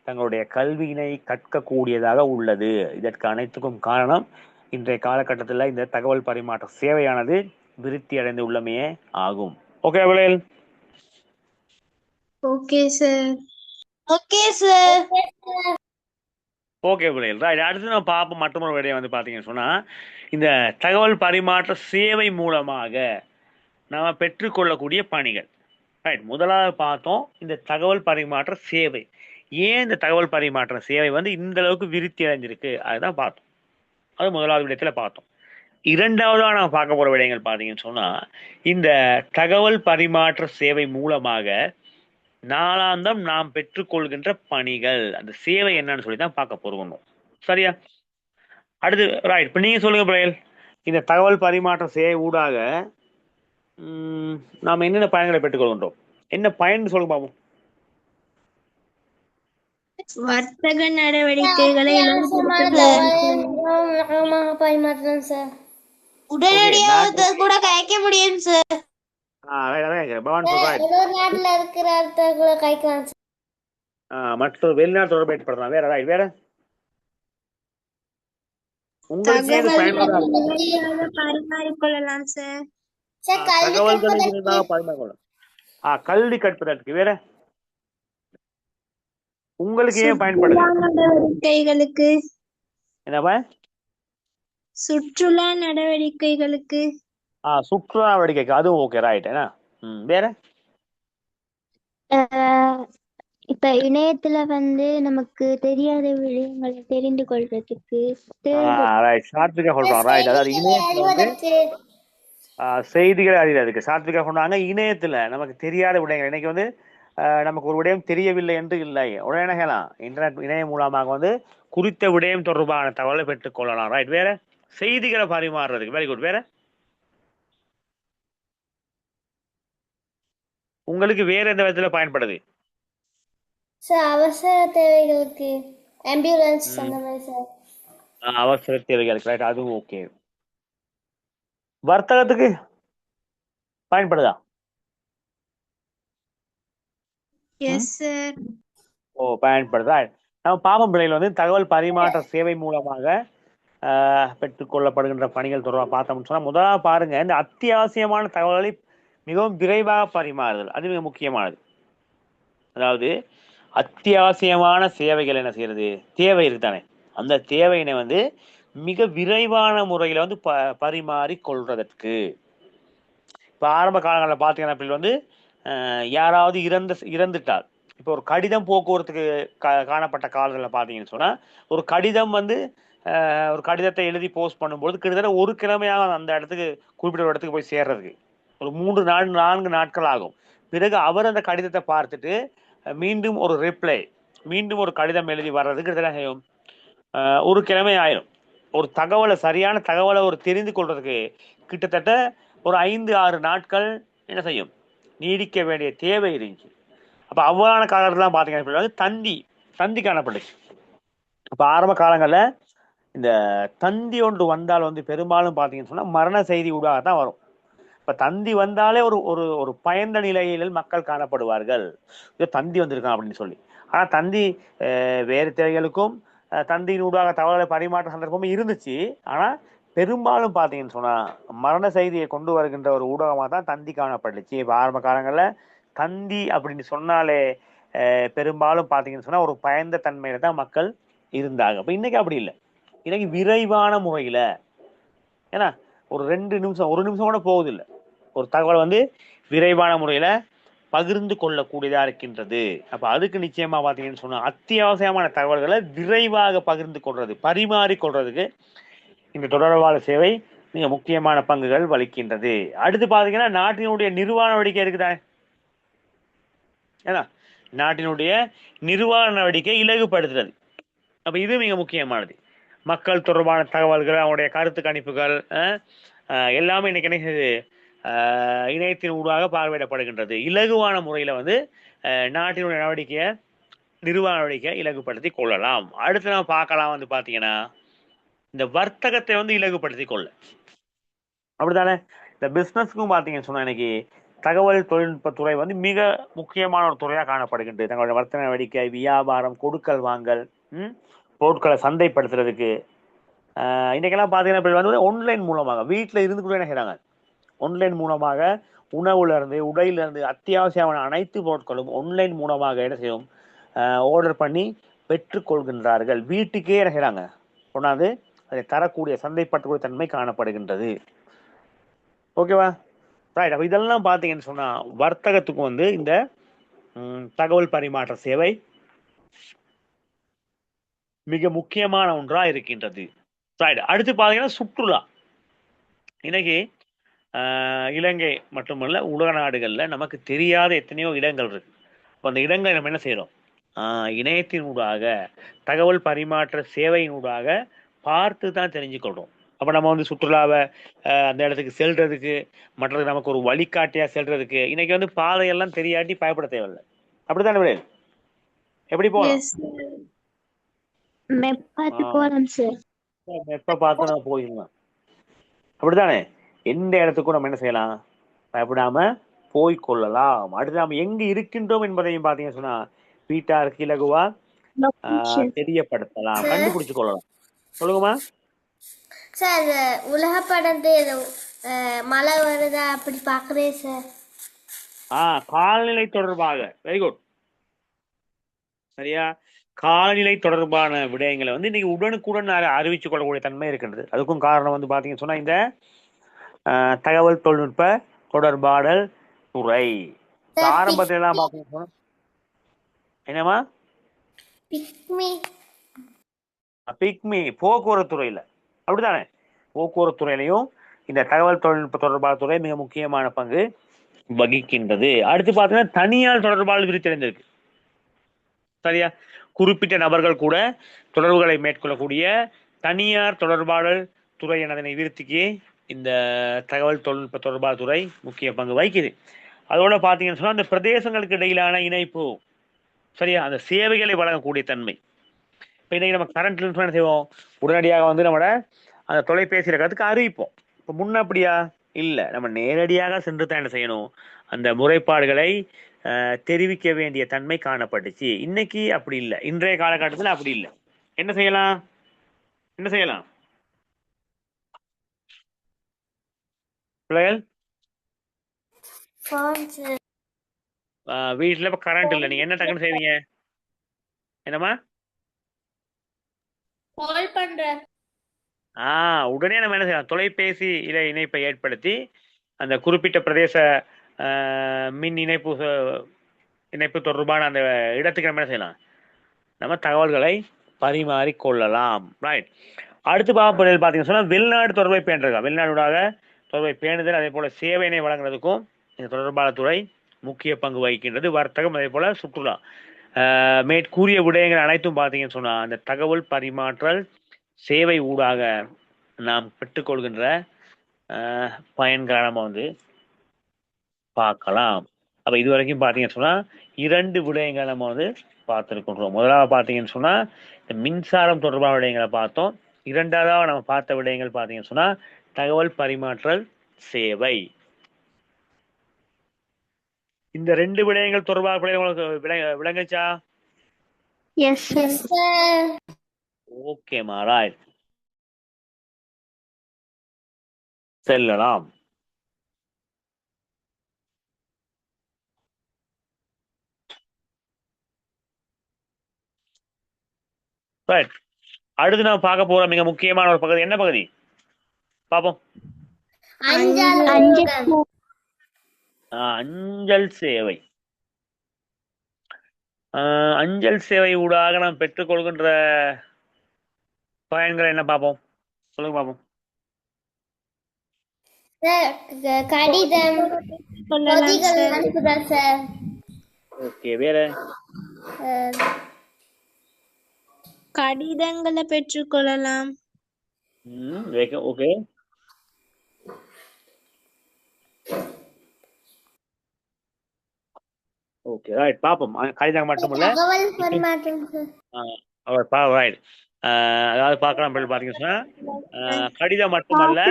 தங்களுடைய கல்வியினை கற்கக்கூடியதாக உள்ளது. இதற்கு அனைத்துக்கும் காரணம் இன்றைய காலகட்டத்தில் இந்த தகவல் பரிமாற்ற சேவையானது விருத்தி அடைந்து உள்ளமையே ஆகும். ஓகே பிள்ளைகள்? Okay sir. Okay sir. Okay பிள்ளைகள், ரைட். அடுத்து நம்ம பார்ப்போம் மற்றொரு விடயம் வந்து பார்த்தீங்கன்னு சொன்னா இந்த தகவல் பரிமாற்ற சேவை மூலமாக நாம் பெற்றுக்கொள்ளக்கூடிய பணிகள். ரைட், முதலாவது பார்த்தோம் இந்த தகவல் பரிமாற்ற சேவை. ஏன் இந்த தகவல் பரிமாற்ற சேவை வந்து இந்த அளவுக்கு விருத்தி அடைஞ்சிருக்கு அதுதான் பார்த்தோம். அது முதலாவது விடயத்துல பார்த்தோம். இரண்டாவதா நாம் பார்க்க போற விடயங்கள் பார்த்தீங்கன்னு சொன்னா, இந்த தகவல் பரிமாற்ற சேவை மூலமாக நாளாந்தம் நாம் பெற்றுக்கொள்கின்ற பணிகள், அந்த சேவை என்னன்னு சொல்லி தான் பார்க்க போறோம். சரியா? அடுத்து ரைட், இப்ப நீங்க சொல்லுங்க பிள்ளைகள், இந்த தகவல் பரிமாற்ற சேவை ஊடாக நாம் என்னென்ன பயன்களை பெற்றுக்கொள்கின்றோம்? என்ன பயன் சொல்லுங்க பாப்போம். வர்த்தக நடவடிக்கைகளை பரிமாற்றம் சார். உடனடியாக கூட கழிக்க முடியும் சார். பவான் சொல்றாரு, நாட்டுல இருக்கிற கூட கைக்கலாம் மற்ற வெளிநாட்டு தொடர்பு ஏற்படுத்தலாம். வேற ரைட், வேற உங்களுக்கு ஏது பயனுள்ளதா இருக்கும்? பரிமாறிக்கொள்ளலாம் சார். தகவல்களை இருந்தாக பரிமாறிக்கொள்ளலாம். கல்வி கற்பதற்கு. வேற உங்களுக்கு ஏன் பயன்படுது? நடவடிக்கைகளுக்கு. என்னப்பா? சுற்றுலா நடவடிக்கைகளுக்கு. சுற்றுலா நடவடிக்கைக்கு. அதுவும் ஓகே, ரைட். என்ன வேற? இப்ப இணையத்துல நமக்கு தெரியாத விஷயங்களை தெரிந்து கொள்றதுக்கு ரைட், சாத்விகா சொல்றோம். ரைட், அதாவது இணையத்துல வந்து செய்திகளை அறிவதற்கு சாத்விகா சொன்னாங்க. இணையத்துல நமக்கு தெரியாத விடயங்கள், இன்னைக்கு வந்து நமக்கு ஒரு விடயம் தெரியவில்லை என்று இல்லை, உடனே என்ன செய்யலாம்? இன்டர்நெட் இணையம் மூலமாக வந்து குறித்த விடயம் தொடர்பான தகவலை பெற்றுக் கொள்ளலாம். ரைட், வேற செய்திகளை பரிமாறுறதுக்கு. Very good. வேற உங்களுக்கு வேற எந்த விதத்துல பயன்படுது? அவசர தேவைகளுக்கு, ஆம்புலன்ஸ் அந்த மாதிரி சார். அவசர தேவைகளுக்கு. ரைட், அதுவும் ஓகே. வர்த்தகத்துக்கு பயன்படுதா? Yes sir. பயன்படுதா? நம்ம பாவம் பிள்ளைகள் வந்து தகவல் பரிமாற்ற சேவை மூலமாக பெற்றுக்கொள்ளப்படுகின்ற பணிகள் தொடர்பாக பார்த்தோம்னு சொன்னா, முதலாக பாருங்க, இந்த அத்தியாவசியமான தகவல்களை மிகவும் விரைவாக பரிமாறுதல், அது மிக முக்கியமானது. அதாவது அத்தியாவசியமான சேவைகள் என்ன செய்யறது, தேவை இருக்குதானே, அந்த தேவையினை வந்து மிக விரைவான முறையில வந்து பரிமாறி கொள்றதற்கு. இப்ப ஆரம்ப காலங்களில் பார்த்தீங்கன்னா வந்து யாராவது இறந்துட்டால், இப்போ ஒரு கடிதம் போக்குவரத்துக்கு காணப்பட்ட காலங்களில் பார்த்தீங்கன்னு சொன்னா, ஒரு கடிதம் வந்து ஒரு கடிதத்தை எழுதி போஸ்ட் பண்ணும்போது கிட்டத்தட்ட ஒரு கிழமையாக அந்த இடத்துக்கு, குறிப்பிட்ட இடத்துக்கு போய் சேர்றதுக்கு ஒரு 3-4 நாட்கள் ஆகும். பிறகு அவர் அந்த கடிதத்தை பார்த்துட்டு மீண்டும் ஒரு ரிப்ளை, மீண்டும் ஒரு கடிதம் எழுதி வர்றதுக்கு கிட்டத்தட்ட ஒரு கிழமை ஆயிரும். ஒரு தகவலை, சரியான தகவலை ஒரு தெரிந்து கொள்றதுக்கு கிட்டத்தட்ட ஒரு 5-6 நாட்கள் என்ன செய்யும், நீடிக்க வேண்டிய தேவை இருந்துச்சு. அப்ப அவ்வாறான காலத்துல பாத்தீங்கன்னா தந்தி காணப்படுச்சு. அப்ப ஆரம்ப காலங்கள்ல இந்த தந்தி ஒன்று வந்தால் வந்து பெரும்பாலும் பாத்தீங்கன்னு சொன்னா மரண செய்தி ஊடாக தான் வரும். இப்ப தந்தி வந்தாலே ஒரு ஒரு ஒரு பயந்த நிலையில் மக்கள் காணப்படுவார்கள், இது தந்தி வந்திருக்கான் அப்படின்னு சொல்லி. ஆனா தந்தி வேறு தேவைகளுக்கும் தந்தியின் ஊடாக தகவலை பரிமாற்ற சந்தர்ப்பமும் இருந்துச்சு. ஆனா பெரும்பாலும் பாத்தீங்கன்னு சொன்னா மரண செய்தியை கொண்டு வருகின்ற ஒரு ஊடகமாக தான் தந்தி காணப்பட்டுச்சு. இப்ப ஆரம்ப காலங்கள்ல தந்தி அப்படின்னு சொன்னாலே பெரும்பாலும் பாத்தீங்கன்னு சொன்னா ஒரு பயந்த தன்மையில தான் மக்கள் இருந்தாங்க. இப்ப இன்னைக்கு அப்படி இல்லை. இன்னைக்கு விரைவான முறையில, ஏன்னா ஒரு 2 நிமிஷம், 1 நிமிஷம் கூட போகுதில்லை, ஒரு தகவல் வந்து விரைவான முறையில பகிர்ந்து கொள்ளக்கூடியதா இருக்கின்றது. அப்ப அதுக்கு நிச்சயமா பாத்தீங்கன்னு சொன்னா அத்தியாவசியமான தகவல்களை விரைவாக பகிர்ந்து கொள்றது, பரிமாறி கொள்றதுக்கு இந்த தொடர்பாளர் சேவை மிக முக்கியமான பங்குகள் வகிக்கின்றது. அடுத்து பாத்தீங்கன்னா நாட்டினுடைய நிர்வாக நடவடிக்கை இருக்குதானே, ஏன்னா நாட்டினுடைய நிர்வாக நடவடிக்கை இலகுபடுத்துறது. அப்ப இது மிக முக்கியமானது. மக்கள் தொடர்பான தகவல்கள், அவங்களுடைய கருத்து கணிப்புகள் எல்லாமே இன்னைக்கு என்ன செய்யுது, இணையத்தின் ஊடாக பார்வையிடப்படுகின்றது. இலகுவான முறையில வந்து நாட்டினுடைய நடவடிக்கையை, நிர்வாக நடவடிக்கையை இலகுபடுத்தி கொள்ளலாம். அடுத்து நம்ம பார்க்கலாம் வந்து பாத்தீங்கன்னா இந்த வர்த்தகத்தை வந்து இலகுபடுத்தி கொள்ள, அப்படித்தானே? இந்த பிசினஸ்க்கும் பாத்தீங்கன்னு சொன்னா இன்னைக்கு தகவல் தொழில்நுட்பத்துறை வந்து மிக முக்கியமான ஒரு துறையா காணப்படுகின்றது. தங்களுடைய வர்த்தக நடவடிக்கை, வியாபாரம், கொடுக்கல் வாங்கல், பொருட்களை சந்தைப்படுத்துறதுக்கு இன்னைக்கெல்லாம் பாத்தீங்கன்னா வந்து ஆன்லைன் மூலமாக வீட்டுல இருந்து கூட என்ன செய்யறாங்க, ஆன்லைன் மூலமாக உணவுல இருந்து உடையில இருந்து அத்தியாவசியமான அனைத்து பொருட்களும் ஆன்லைன் மூலமாக என்ன செய்யும், ஆர்டர் பண்ணி பெற்றுக்கொள்கின்றார்கள். வீட்டுக்கே என்ன செய்யறாங்க, கொண்டாந்து அதை தரக்கூடிய சந்தைப்படுத்தக்கூடிய தன்மை காணப்படுகின்றது. ஓகேவா? ரைட். அப்ப இதெல்லாம் பாத்தீங்கன்னு சொன்னா வர்த்தகத்துக்கு வந்து இந்த தகவல் பரிமாற்ற சேவை மிக முக்கியமான ஒன்றா இருக்கின்றது. ரைட். அடுத்து பாத்தீங்கன்னா சுற்றுலா. இன்னைக்கு இலங்கை மட்டுமல்ல உலக நாடுகள்ல நமக்கு தெரியாத எத்தனையோ இடங்கள் இருக்கு. அந்த இடங்களை நம்ம என்ன செய்யறோம், இணையத்தினூடாக தகவல் பரிமாற்ற சேவையினூடாக பார்த்து தான் தெரிஞ்சுக்கொள்றோம். அப்ப நம்ம வந்து சுற்றுலாவை அந்த இடத்துக்கு செல்றதுக்கு, மற்றது நமக்கு ஒரு வழிகாட்டியா செல்றதுக்கு இன்னைக்கு வந்து பாதையெல்லாம் தெரியாட்டி பயப்பட தேவையில்லை. அப்படித்தானே விட எப்படி போகலாம், மேப் பார்த்து போகலாம் சார். எப்ப பார்த்து நம்ம போயிடலாம். அப்படித்தானே, எந்த இடத்துக்கும் நம்ம என்ன செய்யலாம், பயப்படாம போய் கொள்ளலாம். அடுத்து நாம் எங்க இருக்கின்றோம் என்பதையும் பாத்தீங்கன்னு சொன்னா வீட்டாருக்கு இலகுவா தெரியப்படுத்தலாம், கண்டுபிடிச்சு கொள்ளலாம். சொல்லுங்கம்மா சார். உலக படந்து மழை வருதா அப்படி பாக்குறேன் சார். காலநிலை தொடர்பாக வெரி குட். சரியா, காலநிலை தொடர்பான விடயங்களை வந்து இன்னைக்கு உடனுக்குடன் அறிவிச்சு கொள்ளக்கூடிய தன்மை இருக்கின்றது. அதுக்கும் காரணம் வந்து பாத்தீங்கன்னு சொன்னா இந்த தகவல் தொழில்நுட்ப தொடர்பாடல் துறை. ஆரம்பத்துல எல்லாம் பாத்தீங்கன்னா என்னமா பிக்மி போக்குவரத்து துறையில, அப்படித்தானே, போக்குவரத்து துறையிலையும் இந்த தகவல் தொழில்நுட்ப தொடர்பாடல் துறை மிக முக்கியமான பங்கு வகிக்கின்றது. அடுத்து பாத்தீங்கன்னா தனியார் தொடர்பாடல் விரித்தடைந்திருக்கு. சரியா, குறிப்பிட்ட நபர்கள் கூட தொடர்புகளை மேற்கொள்ளக்கூடிய தனியார் தொடர்பாடல் துறை எனதனை விருத்திக்கு இந்த தகவல் தொழில்நுட்ப தொடர்பாடல் துறை முக்கிய பங்கு வகிக்குது. அதோட பாத்தீங்கன்னு சொன்னா அந்த பிரதேசங்களுக்கு இடையிலான இணைப்பு, சரியா, அந்த சேவைகளை வழங்கக்கூடிய தன்மை. இப்போ இன்னைக்கு நம்ம கரண்ட் என்ன செய்வோம், உடனடியாக வந்து நம்மளோட அந்த தொலைபேசி இருக்கிறதுக்கு அறிவிப்போம். இப்போ முன்ன அப்படியா இல்லை, நம்ம நேரடியாக சென்று தான் என்ன செய்யணும், அந்த முறைப்பாடுகளை தெரிவிக்க வேண்டிய தன்மை காணப்பட்டுச்சு. இன்னைக்கு அப்படி இல்லை, இன்றைய காலகட்டத்தில் அப்படி இல்லை. என்ன செய்யலாம், என்ன செய்யலாம் பிள்ளைகள், வீட்டுல இப்ப கரண்ட் இல்லை, நீங்க என்ன டக்குன்னு செய்வீங்க, என்னம்மா கால் பண்றேன். உடனே நம்ம என்ன செய்யலாம், தொலைபேசி இணைப்பை ஏற்படுத்தி அந்த குறிப்பிட்ட பிரதேச மின் இணைப்பு தொடர்பான அந்த இடத்துக்கு நம்ம என்ன செய்யலாம், நம்ம தகவல்களை பரிமாறிக்கொள்ளலாம். ரைட். அடுத்து பார்த்தீங்கன்னு சொன்னா வெளிநாடு தொடர்பை பேணுறதா, வெளிநாடுடாக தொடர்பை பேணுதல், அதே போல சேவையினை வழங்குறதுக்கும் இந்த தொடர்பான துறை முக்கிய பங்கு வகிக்கின்றது. வர்த்தகம், அதே போல சுற்றுலா, மேற்கூறிய விடயங்கள் அனைத்தும் பார்த்தீங்கன்னு சொன்னா அந்த தகவல் பரிமாற்றல் சேவை ஊடாக நாம் பெற்றுக்கொள்கின்ற பயன்களை நம்ம வந்து பார்க்கலாம். அப்ப இது வரைக்கும் பார்த்தீங்கன்னு சொன்னா 2 விடயங்களை நம்ம வந்து பார்த்துருக்கின்றோம். முதலாவது பார்த்தீங்கன்னு சொன்னா இந்த மின்சாரம் தொடர்பான விடயங்களை பார்த்தோம். இரண்டாவதாக நம்ம பார்த்த விடயங்கள் பார்த்தீங்கன்னு சொன்னா தகவல் பரிமாற்றல் சேவை. இந்த 2 விடயங்கள் தொடர்பாக விளங்குச்சா? Yes sir. ஓகே மாராய், செல்லலாம். ரைட். அடுத்து நான் பார்க்க போற மிக முக்கியமான ஒரு பகுதி, என்ன பகுதி பாப்போம், அஞ்சல் சேவை. அஞ்சல் சேவை ஊடாக நாம் பெற்றுக்கொள்கின்ற பயன்களை என்ன பார்ப்போம், சொல்லுங்க பார்ப்போம். கடிதம் அனுப்புதல் சார். ஓகே, வேற கடிதங்களை பெற்றுக்கொள்ளலாம். Okay, okay, right. பாப்போம். கடிதம் மட்டுமல்ல, தகவல் பரிமாற்றம் சார். ரைட். அதாவது பார்க்கலாம் பாத்தீங்கன்னா கடிதம் மட்டுமல்ல,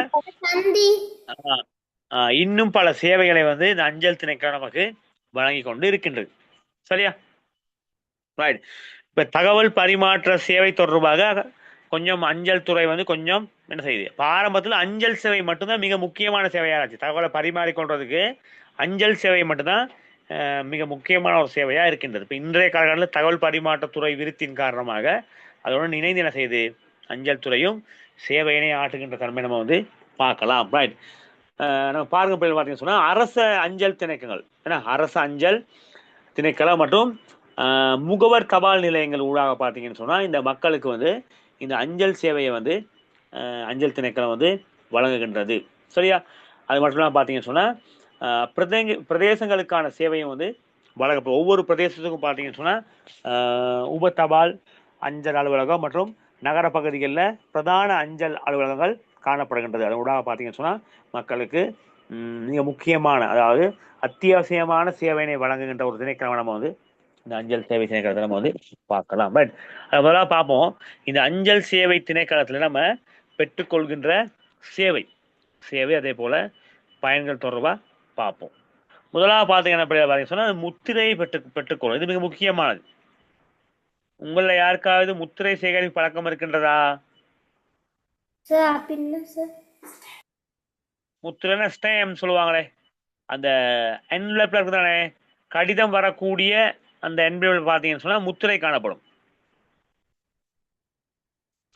இன்னும் பல சேவைகளை வந்து இந்த அஞ்சல் திணைக்களம் நமக்கு வழங்கி கொண்டு இருக்கின்றது. சரியா, ரைட். இப்ப தகவல் பரிமாற்ற சேவை தொடர்பாக கொஞ்சம் அஞ்சல் துறை வந்து கொஞ்சம் என்ன செய்யுது, ஆரம்பத்தில் அஞ்சல் சேவை மட்டும்தான் மிக முக்கியமான சேவையாக இருந்துச்சு. தகவலை பரிமாறிக்கொள்றதுக்கு அஞ்சல் சேவை மட்டும்தான் மிக முக்கியமான ஒரு சேவையா இருக்கின்றது. இப்ப இன்றைய காலகட்டத்தில் தகவல் பரிமாற்றத்துறை விருத்தின் காரணமாக அதோட இணைந்து என்ன செய்யுது, அஞ்சல் துறையும் சேவையினை ஆற்றுகின்ற தன்மை நம்ம வந்து பார்க்கலாம். ரைட். நம்ம பாருங்க பார்த்தீங்கன்னு சொன்னால் அரச அஞ்சல் திணைக்களங்கள், ஏன்னா அரச அஞ்சல் திணைக்களம் மற்றும் முகவர் தபால் நிலையங்கள் ஊடாக பார்த்தீங்கன்னு சொன்னால் இந்த மக்களுக்கு வந்து இந்த அஞ்சல் சேவையை வந்து அஞ்சல் திணைக்களம் வந்து வழங்குகின்றது. சரியா? அது மட்டும் இல்லாமல் பார்த்தீங்கன்னு சொன்னால் பிரதேசங்களுக்கான சேவையும் வந்து வழங்கப்படும். ஒவ்வொரு பிரதேசத்துக்கும் பார்த்தீங்கன்னு சொன்னால் உப தபால் அஞ்சல் அலுவலகம் மற்றும் நகர பகுதிகளில் பிரதான அஞ்சல் அலுவலகங்கள் காணப்படுகின்றது. அதனூடாக பார்த்தீங்கன்னு சொன்னால் மக்களுக்கு மிக முக்கியமான, அதாவது அத்தியாவசியமான சேவையினை வழங்குகின்ற ஒரு திணைக்களம் நம்ம வந்து இந்த அஞ்சல் சேவை திணைக்களத்தை நம்ம வந்து பார்க்கலாம். பட் அது முதலாக பார்ப்போம், இந்த அஞ்சல் சேவை திணைக்களத்தில் நம்ம பெற்றுக்கொள்கின்ற சேவை அதே போல பயன்கள் தொடர்பாக பார்ப்போம். முதலாக பார்த்தீங்கன்னா சொன்னால் முத்திரையை பெற்றுக்கொள்ளும். இது மிக முக்கியமானது. உங்களில் யாருக்காவது முத்திரை சேகரிப்பு பழக்கம் இருக்கின்றதா? முத்திரைன்னா ஸ்டேம் சொல்லுவாங்களே, அந்த என்வலப்ல இருக்குதானே, கடிதம் வரக்கூடிய அந்த என்வலப் பார்த்தீங்கன்னு சொன்னால் முத்திரை காணப்படும்.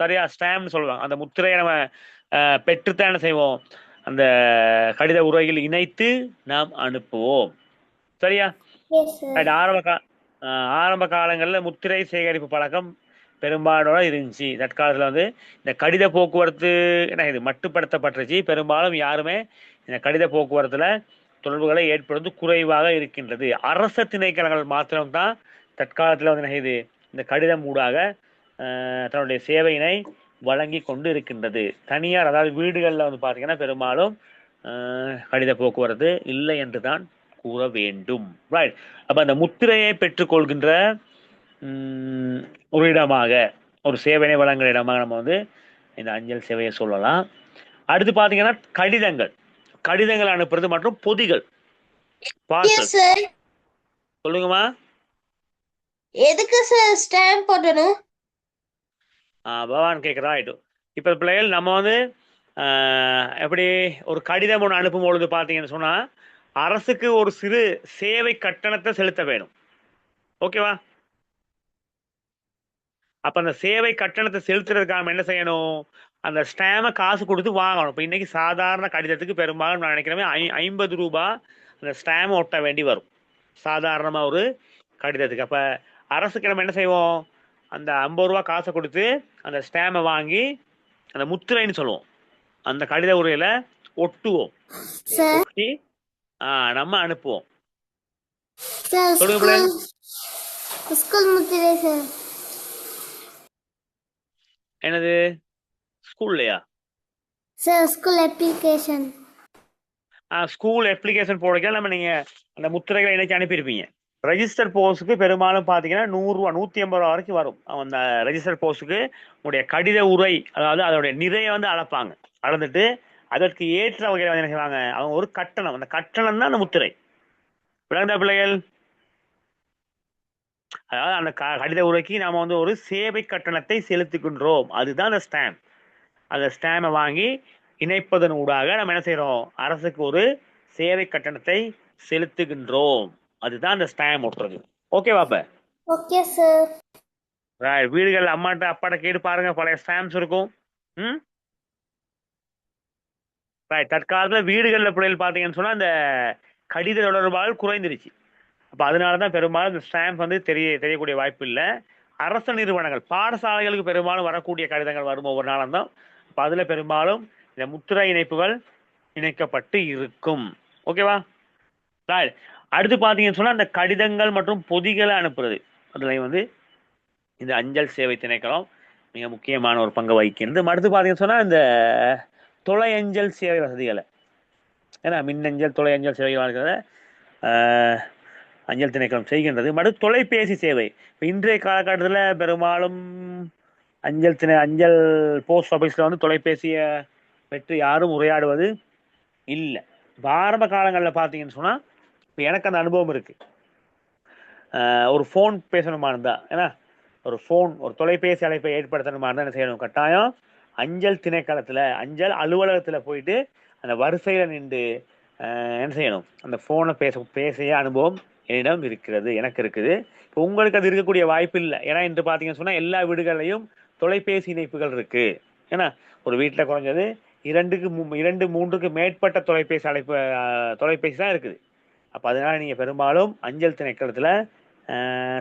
சரியா? ஸ்டாம்ப்னு சொல்லுவாங்க. அந்த முத்திரையை நம்ம பெற்றுத்தான் என்ன செய்வோம், அந்த கடித உரையில் இணைத்து நாம் அனுப்புவோம். சரியா? ஆரம்ப காலங்களில் முத்திரை சேகரிப்பு பழக்கம் பெரும்பாலோட இருந்துச்சு. தற்காலத்தில் வந்து இந்த கடித போக்குவரத்து என்ன இது மட்டுப்படுத்தப்பட்டுருச்சு. பெரும்பாலும் யாருமே இந்த கடித போக்குவரத்தில் தொடர்புகளை ஏற்படுவது குறைவாக இருக்கின்றது. அரச திணைக்களங்கள் மாத்திரம்தான் தற்காலத்தில் வந்து என்ன இது இந்த கடிதம் ஊடாக தன்னுடைய சேவையினை வழங்கி கொண்டு இருக்கின்றது. தனியார், அதாவது வீடுகளில் வந்து பார்த்தீங்கன்னா பெரும்பாலும் கடித போக்குவரத்து இல்லை என்று தான் கூற வேண்டும். ரைட். அப்போ அந்த முத்திரையை பெற்றுக்கொள்கின்ற ஒரு இடமாக, ஒரு சேவையை வழங்குற இடமாக நம்ம வந்து இந்த அஞ்சல் சேவையை சொல்லலாம். அடுத்து பார்த்தீங்கன்னா கடிதங்கள் அனுப்புறது மற்றும் பொதிகள். சொல்லுங்கம்மா. எதுக்கு சார் ஸ்டாம்ப் போடணும்? பவான் கேட்குறா. ஆயிட்டு இப்போ பிள்ளைகள் நம்ம வந்து எப்படி ஒரு கடிதம் ஒன்று அனுப்பும் பொழுது பார்த்தீங்கன்னு சொன்னால் அரசுக்கு ஒரு சிறு சேவை கட்டணத்தை செலுத்த வேணும். ஓகேவா? அப்போ அந்த சேவை கட்டணத்தை செலுத்துறதுக்காக என்ன செய்யணும், அந்த ஸ்டாம்பை காசு கொடுத்து வாங்கணும். இப்போ இன்னைக்கு சாதாரண கடிதத்துக்கு பெரும்பாலும் நான் நினைக்கிறேன் 50 ரூபா அந்த ஸ்டாம்பை ஒட்ட வேண்டி வரும் சாதாரணமாக ஒரு கடிதத்துக்கு. அப்போ அரசுக்கு நம்ம என்ன செய்வோம், அந்த 50 ரூபா காசை கொடுத்து அந்த ஸ்டாம்பை வாங்கி அந்த முத்திரைன்னு சொல்லுவோம், அந்த கடித உரையில ஒட்டுவோம், ஒட்டி நம்ம அனுப்புவோம். என்னது ஸ்கூல்லையா? School application. ஸ்கூல் அப்ளிகேஷன் போடுறதுக்கு நம்ம நீங்க அந்த முத்திரைகளை இணைச்சு அனுப்பியிருப்பீங்க. ரெஜிஸ்டர் போஸ்ட்டுக்கு பெரும்பாலும் பார்த்தீங்கன்னா 100 ரூபா 150 ரூபா வரைக்கும் வரும். அந்த ரெஜிஸ்டர் போஸ்ட்டுக்கு உங்களுடைய கடித உரை, அதாவது அதோடைய நிறைய வந்து அளப்பாங்க. அளந்துட்டு அதற்கு ஏற்ற வகையில் வந்து என்ன செய்வாங்க, அவங்க ஒரு கட்டணம், அந்த கட்டணம் தான் அந்த முத்திரை. விளங்குதா பிள்ளைகள்? அதாவது அந்த கடித உரைக்கு நாம வந்து ஒரு சேவை கட்டணத்தை செலுத்துகின்றோம். அதுதான் அந்த ஸ்டாம்ப். அந்த ஸ்டாம்பை வாங்கி இணைப்பதன் ஊடாக நம்ம என்ன செய்யறோம், அரசுக்கு ஒரு சேவை கட்டணத்தை செலுத்துகின்றோம். அதுதான் அந்த ஸ்டாம்ப் ஒட்டுறது. ஓகேவா? அப்ப ஓகே சார். வீடுகள் அப்பாட்ட கேட்டு பாருங்க, பழைய ஸ்டாம்ப்ஸ் இருக்கும். தற்காலத்தில் வீடுகளில் பிள்ளைகள் பார்த்தீங்கன்னு சொன்னா அந்த கடித தொடர்பாக குறைந்துருச்சு. அப்போ அதனாலதான் பெரும்பாலும் இந்த ஸ்டாம்ப் வந்து தெரியக்கூடிய வாய்ப்பு இல்லை. அரசு நிறுவனங்கள், பாடசாலைகளுக்கு பெரும்பாலும் வரக்கூடிய கடிதங்கள் வரும் ஒவ்வொரு நாளும் தான். அப்போ அதுல பெரும்பாலும் இந்த முத்திரை இணைப்புகள் இணைக்கப்பட்டு இருக்கும். ஓகேவா? அடுத்து பார்த்தீங்கன்னு சொன்னா அந்த கடிதங்கள் மற்றும் பொதிகளை அனுப்புறது, அதுல வந்து இந்த அஞ்சல் சேவை திணைக்களம் மிக முக்கியமான ஒரு பங்கு வகிக்கிறது. அடுத்து பார்த்தீங்கன்னு சொன்னா இந்த தொலை அஞ்சல் சேவை வசதிகளை, ஏன்னா மின்னஞ்சல் தொலை அஞ்சல் சேவைகள் இருக்கிறத அஞ்சல் திணைக்களம் செய்கின்றது. அடுத்து தொலைபேசி சேவை. இப்போ இன்றைய காலகட்டத்தில் பெரும்பாலும் அஞ்சல் போஸ்ட் ஆஃபீஸில் வந்து தொலைபேசியை பெற்று யாரும் உரையாடுவது இல்லை. இப்போ ஆரம்ப காலங்களில் பார்த்தீங்கன்னு சொன்னால், இப்போ எனக்கு அந்த அனுபவம் இருக்கு. ஒரு ஃபோன் பேசணுமா இருந்தா, ஏன்னா ஒரு தொலைபேசி அழைப்பை ஏற்படுத்தணுமா இருந்தால் என்ன செய்யணும், கட்டாயம் அஞ்சல் திணைக்களத்தில் அஞ்சல் அலுவலகத்தில் போயிட்டு அந்த வரிசையில் நின்று என்ன செய்யணும், அந்த ஃபோனை பேசிய அனுபவம் என்னிடம் இருக்கிறது, எனக்கு இருக்குது. இப்போ உங்களுக்கு அது இருக்கக்கூடிய வாய்ப்பு இல்லை. ஏன்னா இன்று பார்த்தீங்கன்னு சொன்னால் எல்லா வீடுகள்லையும் தொலைபேசி இணைப்புகள் இருக்கு. ஏன்னா ஒரு வீட்டில் குறைஞ்சது 2 3க்கு மேற்பட்ட தொலைபேசி தான் இருக்குது. அப்போ அதனால நீங்க பெரும்பாலும் அஞ்சல் திணைக்களத்துல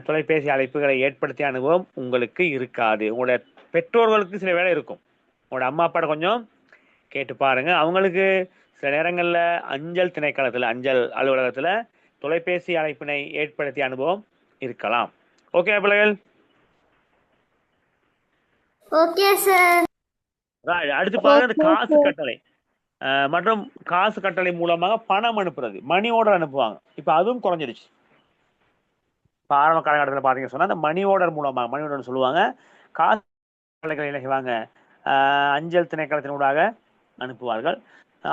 தொலைபேசி அழைப்புகளை ஏற்படுத்திய அனுபவம் உங்களுக்கு இருக்காது. உங்களோட பெற்றோர்களுக்கு சில வேலை இருக்கும். உங்களோட அம்மா அப்பாட்ட கொஞ்சம் கேட்டு பாருங்க. அவங்களுக்கு சில நேரங்களில் அஞ்சல் திணைக்களத்தில் அஞ்சல் அலுவலகத்தில் தொலைபேசி அழைப்பினை ஏற்படுத்திய அனுபவம் இருக்கலாம். ஓகே பிள்ளைகள்? Okay sir. அடுத்து பாருங்க, காசு கட்டளை மற்றும் காசு கட்டளை மூலமாக பணம் அனுப்புறது, மணி ஆர்டர் அனுப்புவாங்க. இப்போ அதுவும் குறைஞ்சிருச்சு. இப்போ ஆரம்ப காலகட்டத்தில் பார்த்தீங்கன்னு சொன்னால் அந்த மணி ஆர்டர் மூலமாக, மணி ஆர்டர் சொல்லுவாங்க, காசு கட்டளைகளை என்ன செய்வாங்க, அஞ்சல் திணைக்களத்தினூடாக அனுப்புவார்கள்.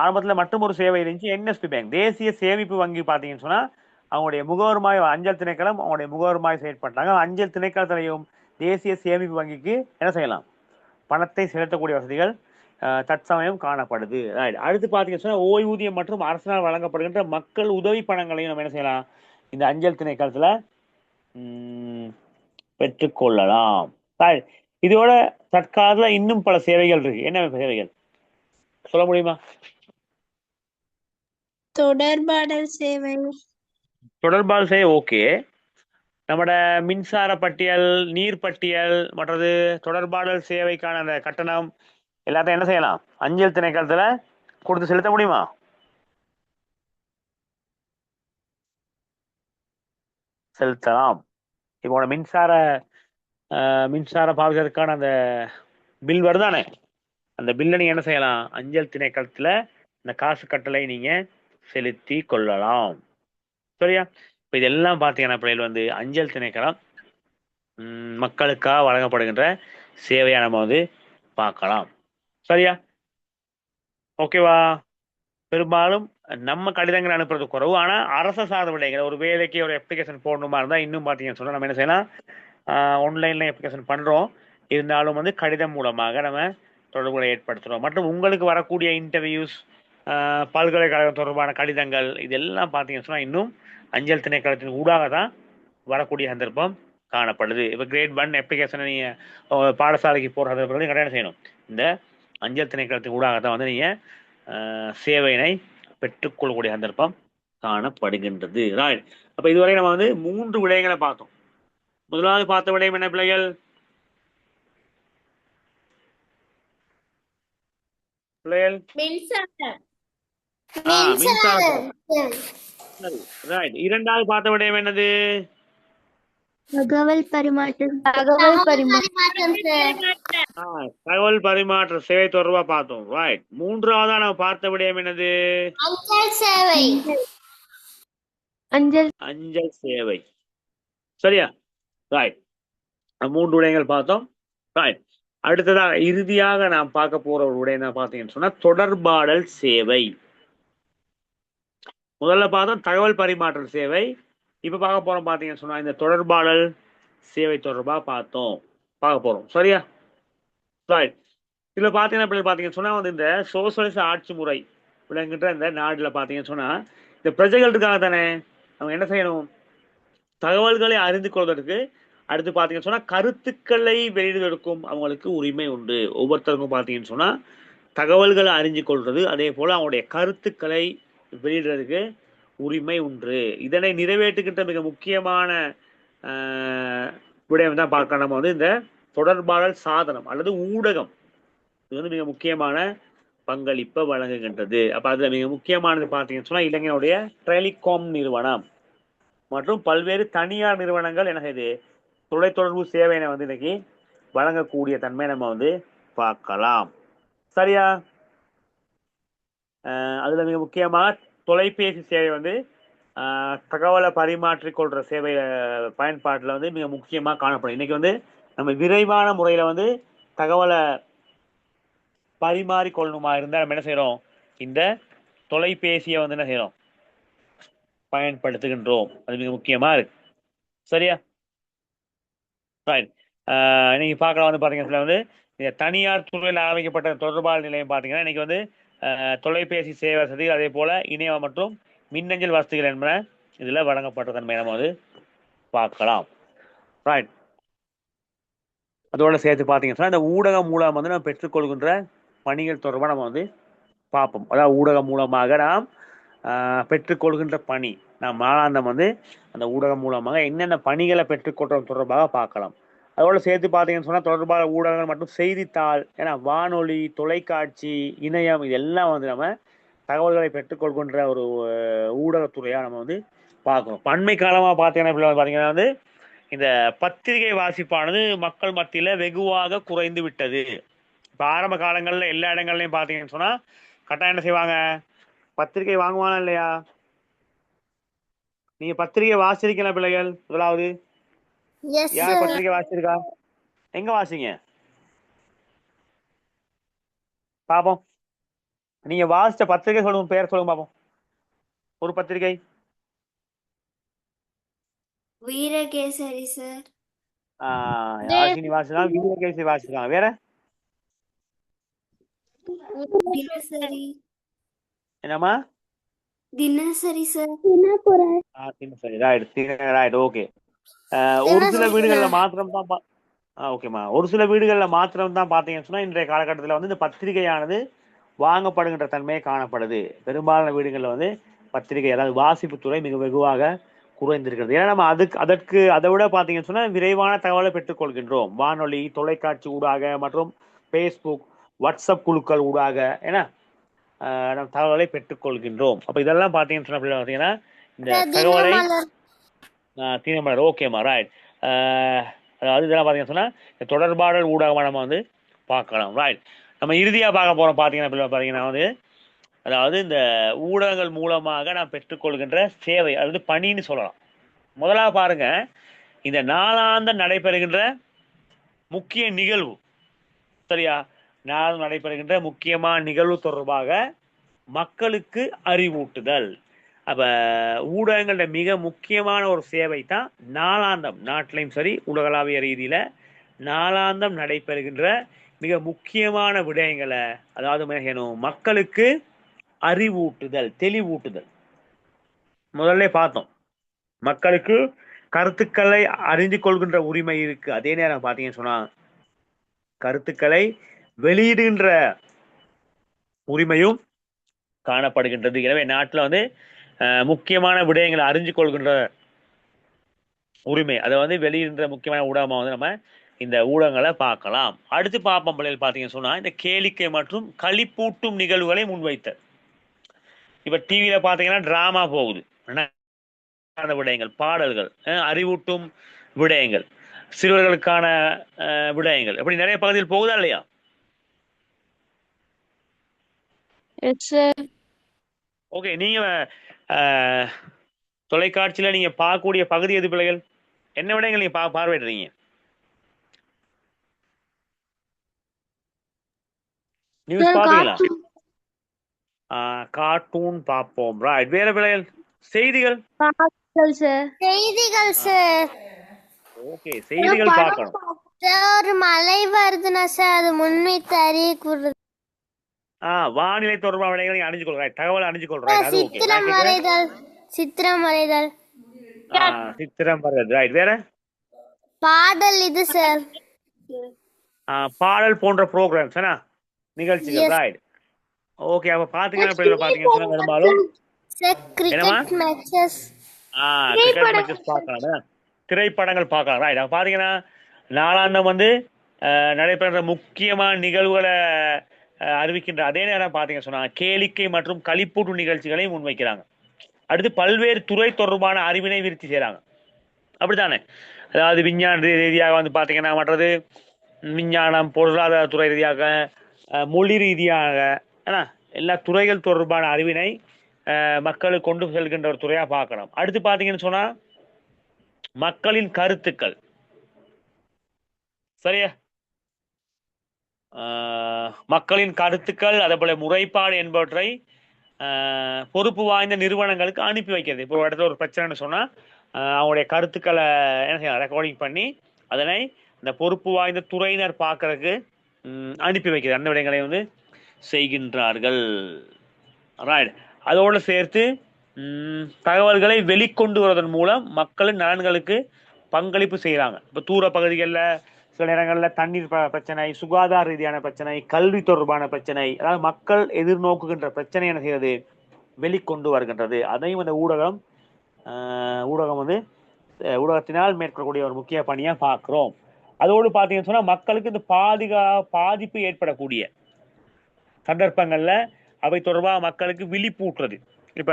ஆரம்பத்தில் மட்டும் ஒரு சேவை இருந்துச்சு, என்எஸ்பி பேங்க், தேசிய சேமிப்பு வங்கி. பார்த்தீங்கன்னு சொன்னால் அவங்களுடைய முகவருமாய் அஞ்சல் திணைக்களம் அவங்களுடைய முகவருமாய் செயற்பட்டாங்க. அஞ்சல் திணைக்களத்திலையும் தேசிய சேமிப்பு வங்கிக்கு என்ன செய்யலாம், பணத்தை செலுத்தக்கூடிய வசதிகள் தற்சமயம் காணப்படுது. அடுத்து பார்த்தீங்கன்னு சொன்னால் ஓய்வூதியம் மற்றும் அரசினால் வழங்கப்படுகின்ற மக்கள் உதவி பணங்களையும் நம்ம என்ன செய்யலாம், இந்த அஞ்சல் திணைக்களத்தில் பெற்றுக்கொள்ளலாம். இதோட தற்காலத்தில் இன்னும் பல சேவைகள் இருக்கு. என்ன சேவைகள் சொல்ல முடியுமா? தொடர்பாடல் சேவை. தொடர்பாடல் சேவை ஓகே. நம்மட மின்சார பட்டியல், நீர் பட்டியல், மற்றது தொடர்பாடல் சேவைக்கான அந்த கட்டணம் எல்லாத்தையும் என்ன செய்யலாம், அஞ்சல் திணைக்களத்துல கொடுத்து செலுத்த முடியுமா? செலுத்தலாம். இப்போ மின்சார பாவிக்கிறதுக்கான அந்த பில் வருதானே, அந்த பில்லை நீங்க என்ன செய்யலாம், அஞ்சல் திணைக்களத்துல இந்த காசு கட்டளை நீங்க செலுத்தி கொள்ளலாம். சரியா? இப்போ இதெல்லாம் பார்த்தீங்கன்னா பிள்ளைகள் அஞ்சல் திணைக்களம் மக்களுக்காக வழங்கப்படுகின்ற சேவையை நம்ம பார்க்கலாம். சரியா? ஓகேவா? பெரும்பாலும் நம்ம கடிதங்கள் அனுப்புறது குறைவு. ஆனால் அரச சார்ந்த விடைகள், ஒரு வேலைக்கு ஒரு அப்ளிகேஷன் போடணுமா இருந்தால் இன்னும் பார்த்தீங்கன்னு சொன்னால் நம்ம என்ன செய்யலாம், ஆன்லைனில் அப்ளிகேஷன் பண்ணுறோம். இருந்தாலும் கடிதம் மூலமாக நம்ம தொடர்புகளை ஏற்படுத்துகிறோம். மற்றும் உங்களுக்கு வரக்கூடிய இன்டர்வியூஸ், பல்கலைக்கழகம் தொடர்பான கடிதங்கள், இதெல்லாம் பார்த்தீங்கன்னு சொன்னால் இன்னும் அஞ்சல் திணைக்களத்தின் ஊடாக தான் வரக்கூடிய சந்தர்ப்பம் காணப்படுது. இப்போ கிரேட் 1 அப்ளிகேஷனை நீங்கள் பாடசாலைக்கு போகிற சந்தர்ப்பத்தில் கட்டாயம் செய்யணும். இந்த அஞ்சல் திணைக்களத்தின் ஊடாக தான் நீங்கள் சேவையினை பெற்றுக்கொள்ளக்கூடிய சந்தர்ப்பம் காணப்படுகின்றது. ரைட். அப்போ இதுவரை நம்ம 3 விடயங்களை பார்த்தோம். முதலாவது பார்த்த விடயம் என்ன பிள்ளைகள்? இரண்டாவது பார்த்த விடயம் என்னது? தகவல் பரிமாற்றம். தகவல் பரிமாற்ற சேவை தொடர்பா பார்த்தோம். ரைட். மூன்றாவதா நம்ம பார்த்த விடயம் என்னது? அஞ்சல் சேவை. அஞ்சல் சேவை. சரியா? ரைட். 3 விடயங்கள் பார்த்தோம். ரைட். அடுத்ததா இறுதியாக நாம் பார்க்க போற ஒரு விடயம் தான் பார்த்தீங்கன்னு சொன்னா தொடர்பாடல் சேவை. முதல்ல பார்த்தோம் தகவல் பரிமாற்ற சேவை. இப்ப பார்க்க போறோம் பார்த்தீங்கன்னு சொன்னா இந்த தொடர்பாடல் சேவை தொடர்பா பார்க்க போறோம். சரியா? ரைட். இதுல பாத்தீங்கன்னு சொன்னா இந்த சோசியலிச ஆட்சி முறை விளங்குகின்ற இந்த நாடுல பாத்தீங்கன்னு சொன்னா இந்த பிரஜைகள் இருக்காங்க தானே, அவங்க என்ன செய்யணும், தகவல்களை அறிந்து கொள்வதற்கு, அடுத்து பாத்தீங்கன்னு சொன்னா கருத்துக்களை வெளியிடுவதற்கும் அவங்களுக்கு உரிமை உண்டு. ஒவ்வொருத்தருக்கும் பாத்தீங்கன்னு சொன்னா தகவல்களை அறிஞ்சு கொள்றது, அதே போல அவங்களுடைய கருத்துக்களை வெளியிடுறதுக்கு உரிமை உண்டு. இதனை நிறைவேற்றுகின்ற மிக முக்கியமான விடயம் தான் பார்க்க நம்ம இந்த தொடர்பாடல் சாதனம் அல்லது ஊடகம். இது மிக முக்கியமான பங்களிப்பை வழங்குகின்றது. அப்ப அதுல மிக முக்கியமானது பார்த்தீங்கன்னு சொன்னா இலங்கையினுடைய டெலிகாம் நிறுவனம் மற்றும் பல்வேறு தனியார் நிறுவனங்கள் என்ன செய்யுது, தொலைத்தொடர்பு சேவையினை இன்னைக்கு வழங்கக்கூடிய தன்மை நம்ம பார்க்கலாம். சரியா? அதுல மிக முக்கியமாக தொலைபேசி சேவை தகவலை பரிமாற்றிக்கொள்ற சேவை பயன்பாட்டில் மிக முக்கியமாக காணப்படும். இன்னைக்கு நம்ம விரைவான முறையில் தகவலை பரிமாறிக்கொள்ளணுமா இருந்தால் நம்ம என்ன செய்யறோம், இந்த தொலைபேசியை என்ன செய்யறோம், பயன்படுத்துகின்றோம். அது மிக முக்கியமா இருக்கு. சரியா? ரைட். இன்னைக்கு பார்க்கலாம் பார்த்தீங்கன்னா இந்த தனியார் துறையில் ஆரம்பிக்கப்பட்ட தொடர்பாடல் நிலையம் பார்த்தீங்கன்னா இன்னைக்கு தொலைபேசி சேவை வசதிகள், அதே போல இணையம் மற்றும் மின்னஞ்சல் வசதிகள் என்பன இதுல வழங்கப்பட்ட தன்மை நம்ம பார்க்கலாம். ரைட். அதோட சேர்த்து பார்த்தீங்கன்னா இந்த ஊடகம் மூலம் நம்ம பெற்றுக்கொள்கின்ற பணிகள் தொடர்பாக நம்ம வந்து பார்ப்போம். அதாவது ஊடகம் மூலமாக நாம் பெற்றுக்கொள்கின்ற பணி, நாம் நாளாந்தம் வந்து அந்த ஊடகம் மூலமாக என்னென்ன பணிகளை பெற்றுக்கொள்றது தொடர்பாக பார்க்கலாம். அதோட சேர்த்து பார்த்தீங்கன்னு சொன்னால் தொடர்பான ஊடகங்கள் மற்றும் செய்தித்தாள், ஏன்னா வானொலி, தொலைக்காட்சி, இணையம், இதெல்லாம் வந்து நம்ம தகவல்களை பெற்றுக்கொள்கின்ற ஒரு ஊடகத்துறையாக நம்ம வந்து பார்க்கணும். பண்மை காலமாக பார்த்தீங்கன்னா வந்து இந்த பத்திரிகை வாசிப்பானது மக்கள் மத்தியில் வெகுவாக குறைந்து விட்டது. இப்போ ஆரம்ப காலங்களில் எல்லா இடங்கள்லையும் பார்த்தீங்கன்னு சொன்னால் கட்டாயம் என்ன செய்வாங்க, பத்திரிகை வாங்குவானா இல்லையா? நீங்க பத்திரிகை வாசிருக்கலாம் பிள்ளைகள்? முதலாவது யார் பத்திரிகை வாசிருக்கா? எங்க வாசிங்க பாப்போம். நீங்க வாசிச்ச பத்திரிகை சொல்லுங்க, பேர் சொல்லுங்க பாப்போம். ஒரு பத்திரிகை. வீரகேசரி சார். யாசினி வாசிக்கலாம், வீரகேசரி வாசிக்கலாம். வேற தினசரி. என்னம்மா? தினசரி சார். தினசரி. ரைட். ஓகே. ஒரு சில வீடுகள்ல மாத்திரம் தான் ஓகேம்மா, ஒரு சில வீடுகளில் மாத்திரம் தான் பார்த்தீங்கன்னு சொன்னால் இன்றைய காலகட்டத்தில் வந்து இந்த பத்திரிகையானது வாங்கப்படுகின்ற தன்மையை காணப்படுது. பெரும்பாலான வீடுகளில் வந்து பத்திரிகை, அதாவது வாசிப்பு துறை மிக வெகுவாக குறைந்திருக்கிறது. ஏன்னா நம்ம அதை விட பார்த்தீங்கன்னு சொன்னால் விரைவான தகவலை பெற்றுக்கொள்கின்றோம். வானொலி, தொலைக்காட்சி ஊடாக மற்றும் ஃபேஸ்புக், வாட்ஸ்அப் குழுக்கள் ஊடாக ஏன்னா நம்ம தகவலை பெற்றுக்கொள்கின்றோம். அப்போ இதெல்லாம் பார்த்தீங்கன்னு சொன்ன பார்த்தீங்கன்னா இந்த தகவலை தினமலர். ஓகேம்மா, ரைட். அதாவது இதெல்லாம் பார்த்தீங்கன்னு சொன்னால் தொடர்பாடல் ஊடகமாக நம்ம வந்து பார்க்கலாம். ரைட். நம்ம இறுதியாக பார்க்க போகிறோம் பார்த்தீங்கன்னா வந்து அதாவது இந்த ஊடகங்கள் மூலமாக நாம் பெற்றுக்கொள்கின்ற சேவை, அதாவது பணின்னு சொல்லலாம். முதலாக பாருங்க, இந்த நாளாந்தம் நடைபெறுகின்ற முக்கிய நிகழ்வு, சரியா? நாளாந்தம் நடைபெறுகின்ற முக்கியமான நிகழ்வு தொடர்பாக மக்களுக்கு அறிவூட்டுதல். அப்போ ஊடகங்களோட மிக முக்கியமான ஒரு சேவை தான் நாளாந்தம், நாட்டிலையும் சரி உலகளாவிய ரீதியில் நாளாந்தம் நடைபெறுகின்ற மிக முக்கியமான விடயங்களை, அதாவது மக்களுக்கு அறிவூட்டுதல், தெளிவூட்டுதல். முதல்ல பார்த்தோம், மக்களுக்கு கருத்துக்களை அறிந்து கொள்கின்ற உரிமை இருக்கு. அதே நேரம் பார்த்தீங்கன்னு சொன்னா கருத்துக்களை வெளியிடுகின்ற உரிமையும் காணப்படுகின்றது. எனவே நாட்டில் வந்து முக்கியமான விடயங்களை அறிஞ்சு கொள்கின்ற உரிமை, அதை வந்து வெளியிடுகின்ற முக்கியமான ஊடகமாக வந்து நம்ம இந்த ஊடகங்களை பார்க்கலாம். அடுத்து பார்ப்போம் பிள்ளைகள் பார்த்தீங்கன்னு சொன்னா இந்த கேளிக்கை மற்றும் களிப்பூட்டும் நிகழ்வுகளை முன்வைத்த. இப்ப டிவியில பாத்தீங்கன்னா டிராமா போகுது, விடயங்கள், பாடல்கள், அறிவூட்டும் விடயங்கள், சிறுவர்களுக்கான விடயங்கள், அப்படி நிறைய பகுதியில் போகுதா இல்லையா? ஓகே. நீங்க தொலைக்காட்சியில நீங்க பார்க்கக்கூடிய பகுதி எது பிள்ளைகள்? என்ன விடயங்கள் நீங்க பார்வையிடுறீங்க? நியூஸ் பாத்தீங்களா? கார்ட்டூன் பார்ப்போம். ரைட். வேற பிள்ளைகள்? செய்திகள். செய்திகள் சார். ஓகே, செய்திகள் பார்க்கணும். ஒரு மழை வருதுன்னா சார் அது முன்வைத்து அறியக்கூடாது. வானிலை தொடர்பான விடயங்களை அறிஞ்சு கொள்றேன், தகவல் அறிஞ்சு கொள்றேன். சித்திரம் வரைதல். சித்திரம் வரைதல். ரைட். வேற? பாடல் இது சார். பாடல் போன்ற ப்ரோக்ராம்ஸ், நிகழ்ச்சிகள். ரைட். ஓகே. அப்ப பாத்தீங்கன்னா பாத்தீங்கன்னா பெரும்பாலும் கிரிக்கெட் மேட்சஸ் பார்க்கலாம், திரைப்படங்கள் பார்க்கலாம். ரைட். அப்ப பாத்தீங்கன்னா நாளாந்தம் வந்து நடைபெறுற முக்கியமான நிகழ்வுகளை அறிவிக்கின்ற அதே நேரம் பாத்தீங்கன்னா சொன்னா கேளிக்கை மற்றும் களிப்பூட்டு நிகழ்ச்சிகளை முன்வைக்கிறாங்க. அடுத்து பல்வேறு துறை தொடர்பான அறிவினை விருத்தி செய்யறாங்க, அப்படித்தானே? அதாவது விஞ்ஞான ரீதியாக வந்து பாத்தீங்கன்னா மற்றது விஞ்ஞானம், பொருளாதார துறை ரீதியாக, மொழி ரீதியாக, எல்லா துறைகள் தொடர்பான அறிவினை மக்களுக்கு கொண்டு செல்கின்ற ஒரு துறையா பார்க்கணும். அடுத்து பாத்தீங்கன்னு சொன்னா மக்களின் கருத்துக்கள், சரியா? மக்களின் கருத்துக்கள், அதே போல முறைப்பாடு என்பவற்றை பொறுப்பு வாய்ந்த நிறுவனங்களுக்கு அனுப்பி வைக்கிறது. இப்போ ஒரு இடத்துல ஒரு பிரச்சனைன்னு சொன்னா அவங்களுடைய கருத்துக்களை என்ன செய்யலாம், ரெக்கார்டிங் பண்ணி அதனை இந்த பொறுப்பு வாய்ந்த துறையினர் பார்க்கறதுக்கு அனுப்பி வைக்கிறது. அந்த விடயங்களை வந்து செய்கின்றார்கள். ரைட். அதோடு சேர்த்து தகவல்களை வெளிக்கொண்டு வருவதன் மூலம் மக்களின் நலன்களுக்கு பங்களிப்பு செய்கிறாங்க. இப்போ தூர பகுதிகளில் சில நேரங்களில் தண்ணீர் பிரச்சனை, சுகாதார ரீதியான பிரச்சனை, கல்வி தொடர்பான பிரச்சனை, அதாவது மக்கள் எதிர்நோக்குகின்ற பிரச்சனை என்ன செய்வது, வெளிக்கொண்டு வருகின்றது. அதையும் இந்த ஊடகம் வந்து ஊடகத்தினால் மேற்கொள்ளக்கூடிய ஒரு முக்கிய பணியா பார்க்கிறோம். அதோடு பார்த்தீங்கன்னு சொன்னா மக்களுக்கு இந்த பாதிப்பு ஏற்படக்கூடிய சந்தர்ப்பங்கள்ல அவை தொடர்பாக மக்களுக்கு விழிப்பூட்டுறது. இப்ப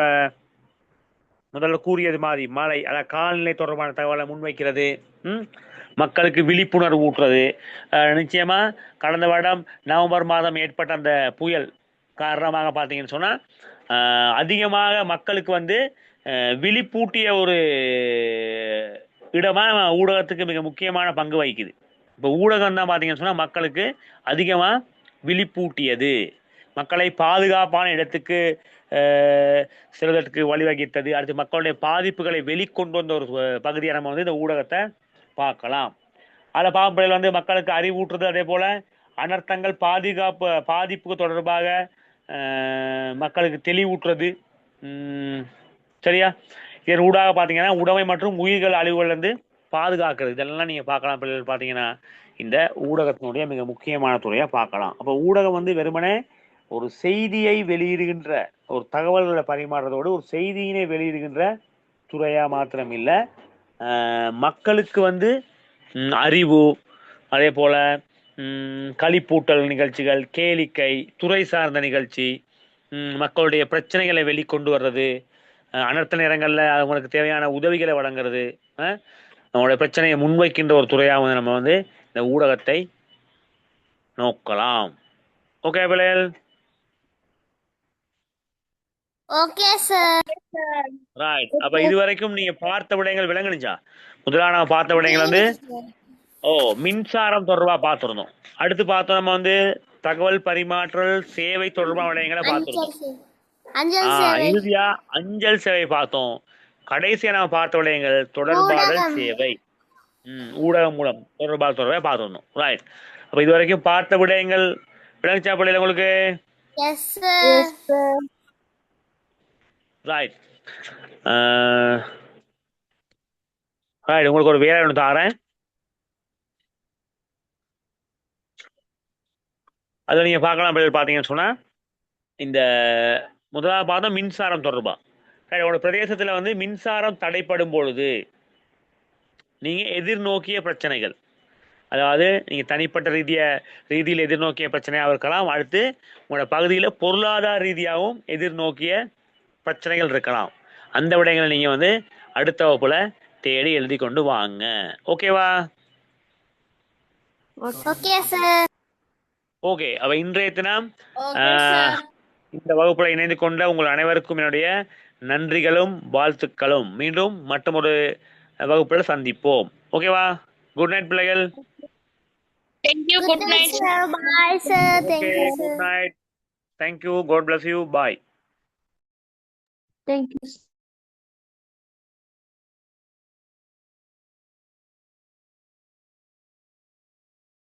முதல்ல கூறியது மாதிரி மழை, அதாவது காலநிலை தொடர்பான தகவலை முன்வைக்கிறது, மக்களுக்கு விழிப்புணர்வு ஊட்டுறது. நிச்சயமா கடந்த வருடம் நவம்பர் மாதம் ஏற்பட்ட அந்த புயல் காரணமாக பார்த்தீங்கன்னு சொன்னா அதிகமாக மக்களுக்கு வந்து விழிப்பூட்டிய ஒரு இடமா ஊடகத்துக்கு மிக முக்கியமான பங்கு வகிக்குது. இப்போ ஊடகம் தான் பார்த்தீங்கன்னு சொன்னா மக்களுக்கு அதிகமாக விழிப்பூட்டியது, மக்களை பாதுகாப்பான இடத்துக்கு செல்வதற்கு வழிவகித்தது. அடுத்து மக்களுடைய பாதிப்புகளை வெளிக்கொண்டு வந்த ஒரு பகுதியை நம்ம வந்து இந்த ஊடகத்தை பார்க்கலாம். அதில் பார்ப்பதில் வந்து மக்களுக்கு அறிவூட்டுறது, அதே போல அனர்த்தங்கள் பாதிப்புக்கு தொடர்பாக மக்களுக்கு தெளிவூட்டுறது. சரியா? இதன் ஊடாக பார்த்தீங்கன்னா உடைமை மற்றும் உயிர்கள் அழிவுகள்லேருந்து பாதுகாக்கிறது. இதெல்லாம் நீங்கள் பார்க்கலாம். பிள்ளைகள் பார்த்தீங்கன்னா இந்த ஊடகத்தினுடைய மிக முக்கியமான துறையாக பார்க்கலாம். அப்போ ஊடகம் வந்து வெறுமனே ஒரு செய்தியை வெளியிடுகின்ற, ஒரு தகவல்களை பரிமாறுறதோடு ஒரு செய்தியினை வெளியிடுகின்ற துறையா மாத்திரம் இல்லை, மக்களுக்கு வந்து அறிவு, அதே போல களிப்பூட்டல் நிகழ்ச்சிகள், கேளிக்கை, துறை சார்ந்த நிகழ்ச்சி, மக்களுடைய பிரச்சனைகளை வெளிக்கொண்டு வர்றது, அனர்த்த நேரங்களில் அவங்களுக்கு தேவையான உதவிகளை வழங்குறது, நம்மளுடைய பிரச்சனையை முன்வைக்கின்ற ஒரு துறையாக நம்ம வந்து இந்த ஊடகத்தை நோக்கலாம். ஓகே பிள்ளைகள்? Okay sir. ரைட். அப்ப இதுவரைக்கும் நீங்க பார்த்த விடயங்கள் விளங்குனுச்சா? முதலாக நம்ம பார்த்த விடயங்கள் வந்து மின்சாரம் தொடர்பா பார்த்திருந்தோம். அடுத்து பார்த்தோம் நம்ம வந்து தகவல் பரிமாற்றல் சேவை தொடர்பான விடயங்களை பார்த்திருந்தோம். இறுதியா அஞ்சல் சேவை பார்த்தோம். கடைசியா நம்ம பார்த்த விடயங்கள் தொடர்பாடல் சேவை, ஊடகம் மூலம் தொடர்பை பார்த்திருந்தோம். ரைட். அப்ப இதுவரைக்கும் பார்த்த விடயங்கள் விளங்குச்சா பிள்ளைகள் உங்களுக்கு? ரைட். ரைட். உங்களுக்கு ஒரு வேலை ஒன்று தாரேன். அதில் நீங்கள் பார்க்கலாம். பார்த்தீங்கன்னு சொன்னால் இந்த முதலாவது பார்த்தோம் மின்சாரம் தொடர்பா. உங்களோட பிரதேசத்தில் வந்து மின்சாரம் தடைப்படும் பொழுது நீங்கள் எதிர்நோக்கிய பிரச்சனைகள், அதாவது நீங்கள் தனிப்பட்ட ரீதியில் எதிர்நோக்கிய பிரச்சனையாக இருக்கலாம். அடுத்து உங்களோட பகுதியில் பொருளாதார ரீதியாகவும் எதிர்நோக்கிய பிரச்சனைகள் இருக்கலாம். அந்த விடயங்களை நீங்கள் வந்து அடுத்த வகுப்புல தேடி எழுதி கொண்டு வாங்க. ஓகேவா? Okay sir. ஓகே. அப்ப இன்றைய தினம் இந்த வகுப்புல இணைந்து கொண்ட உங்கள் அனைவருக்கும் என்னுடைய நன்றிகளும் வாழ்த்துக்களும். மீண்டும் மற்றொரு வகுப்புல சந்திப்போம். ஓகேவா? குட் நைட் பிள்ளைகள். Thank you. Good night, sir. Bye, sir. Thank you, sir. Good night. Thank you. God bless you. Bye. Thank you.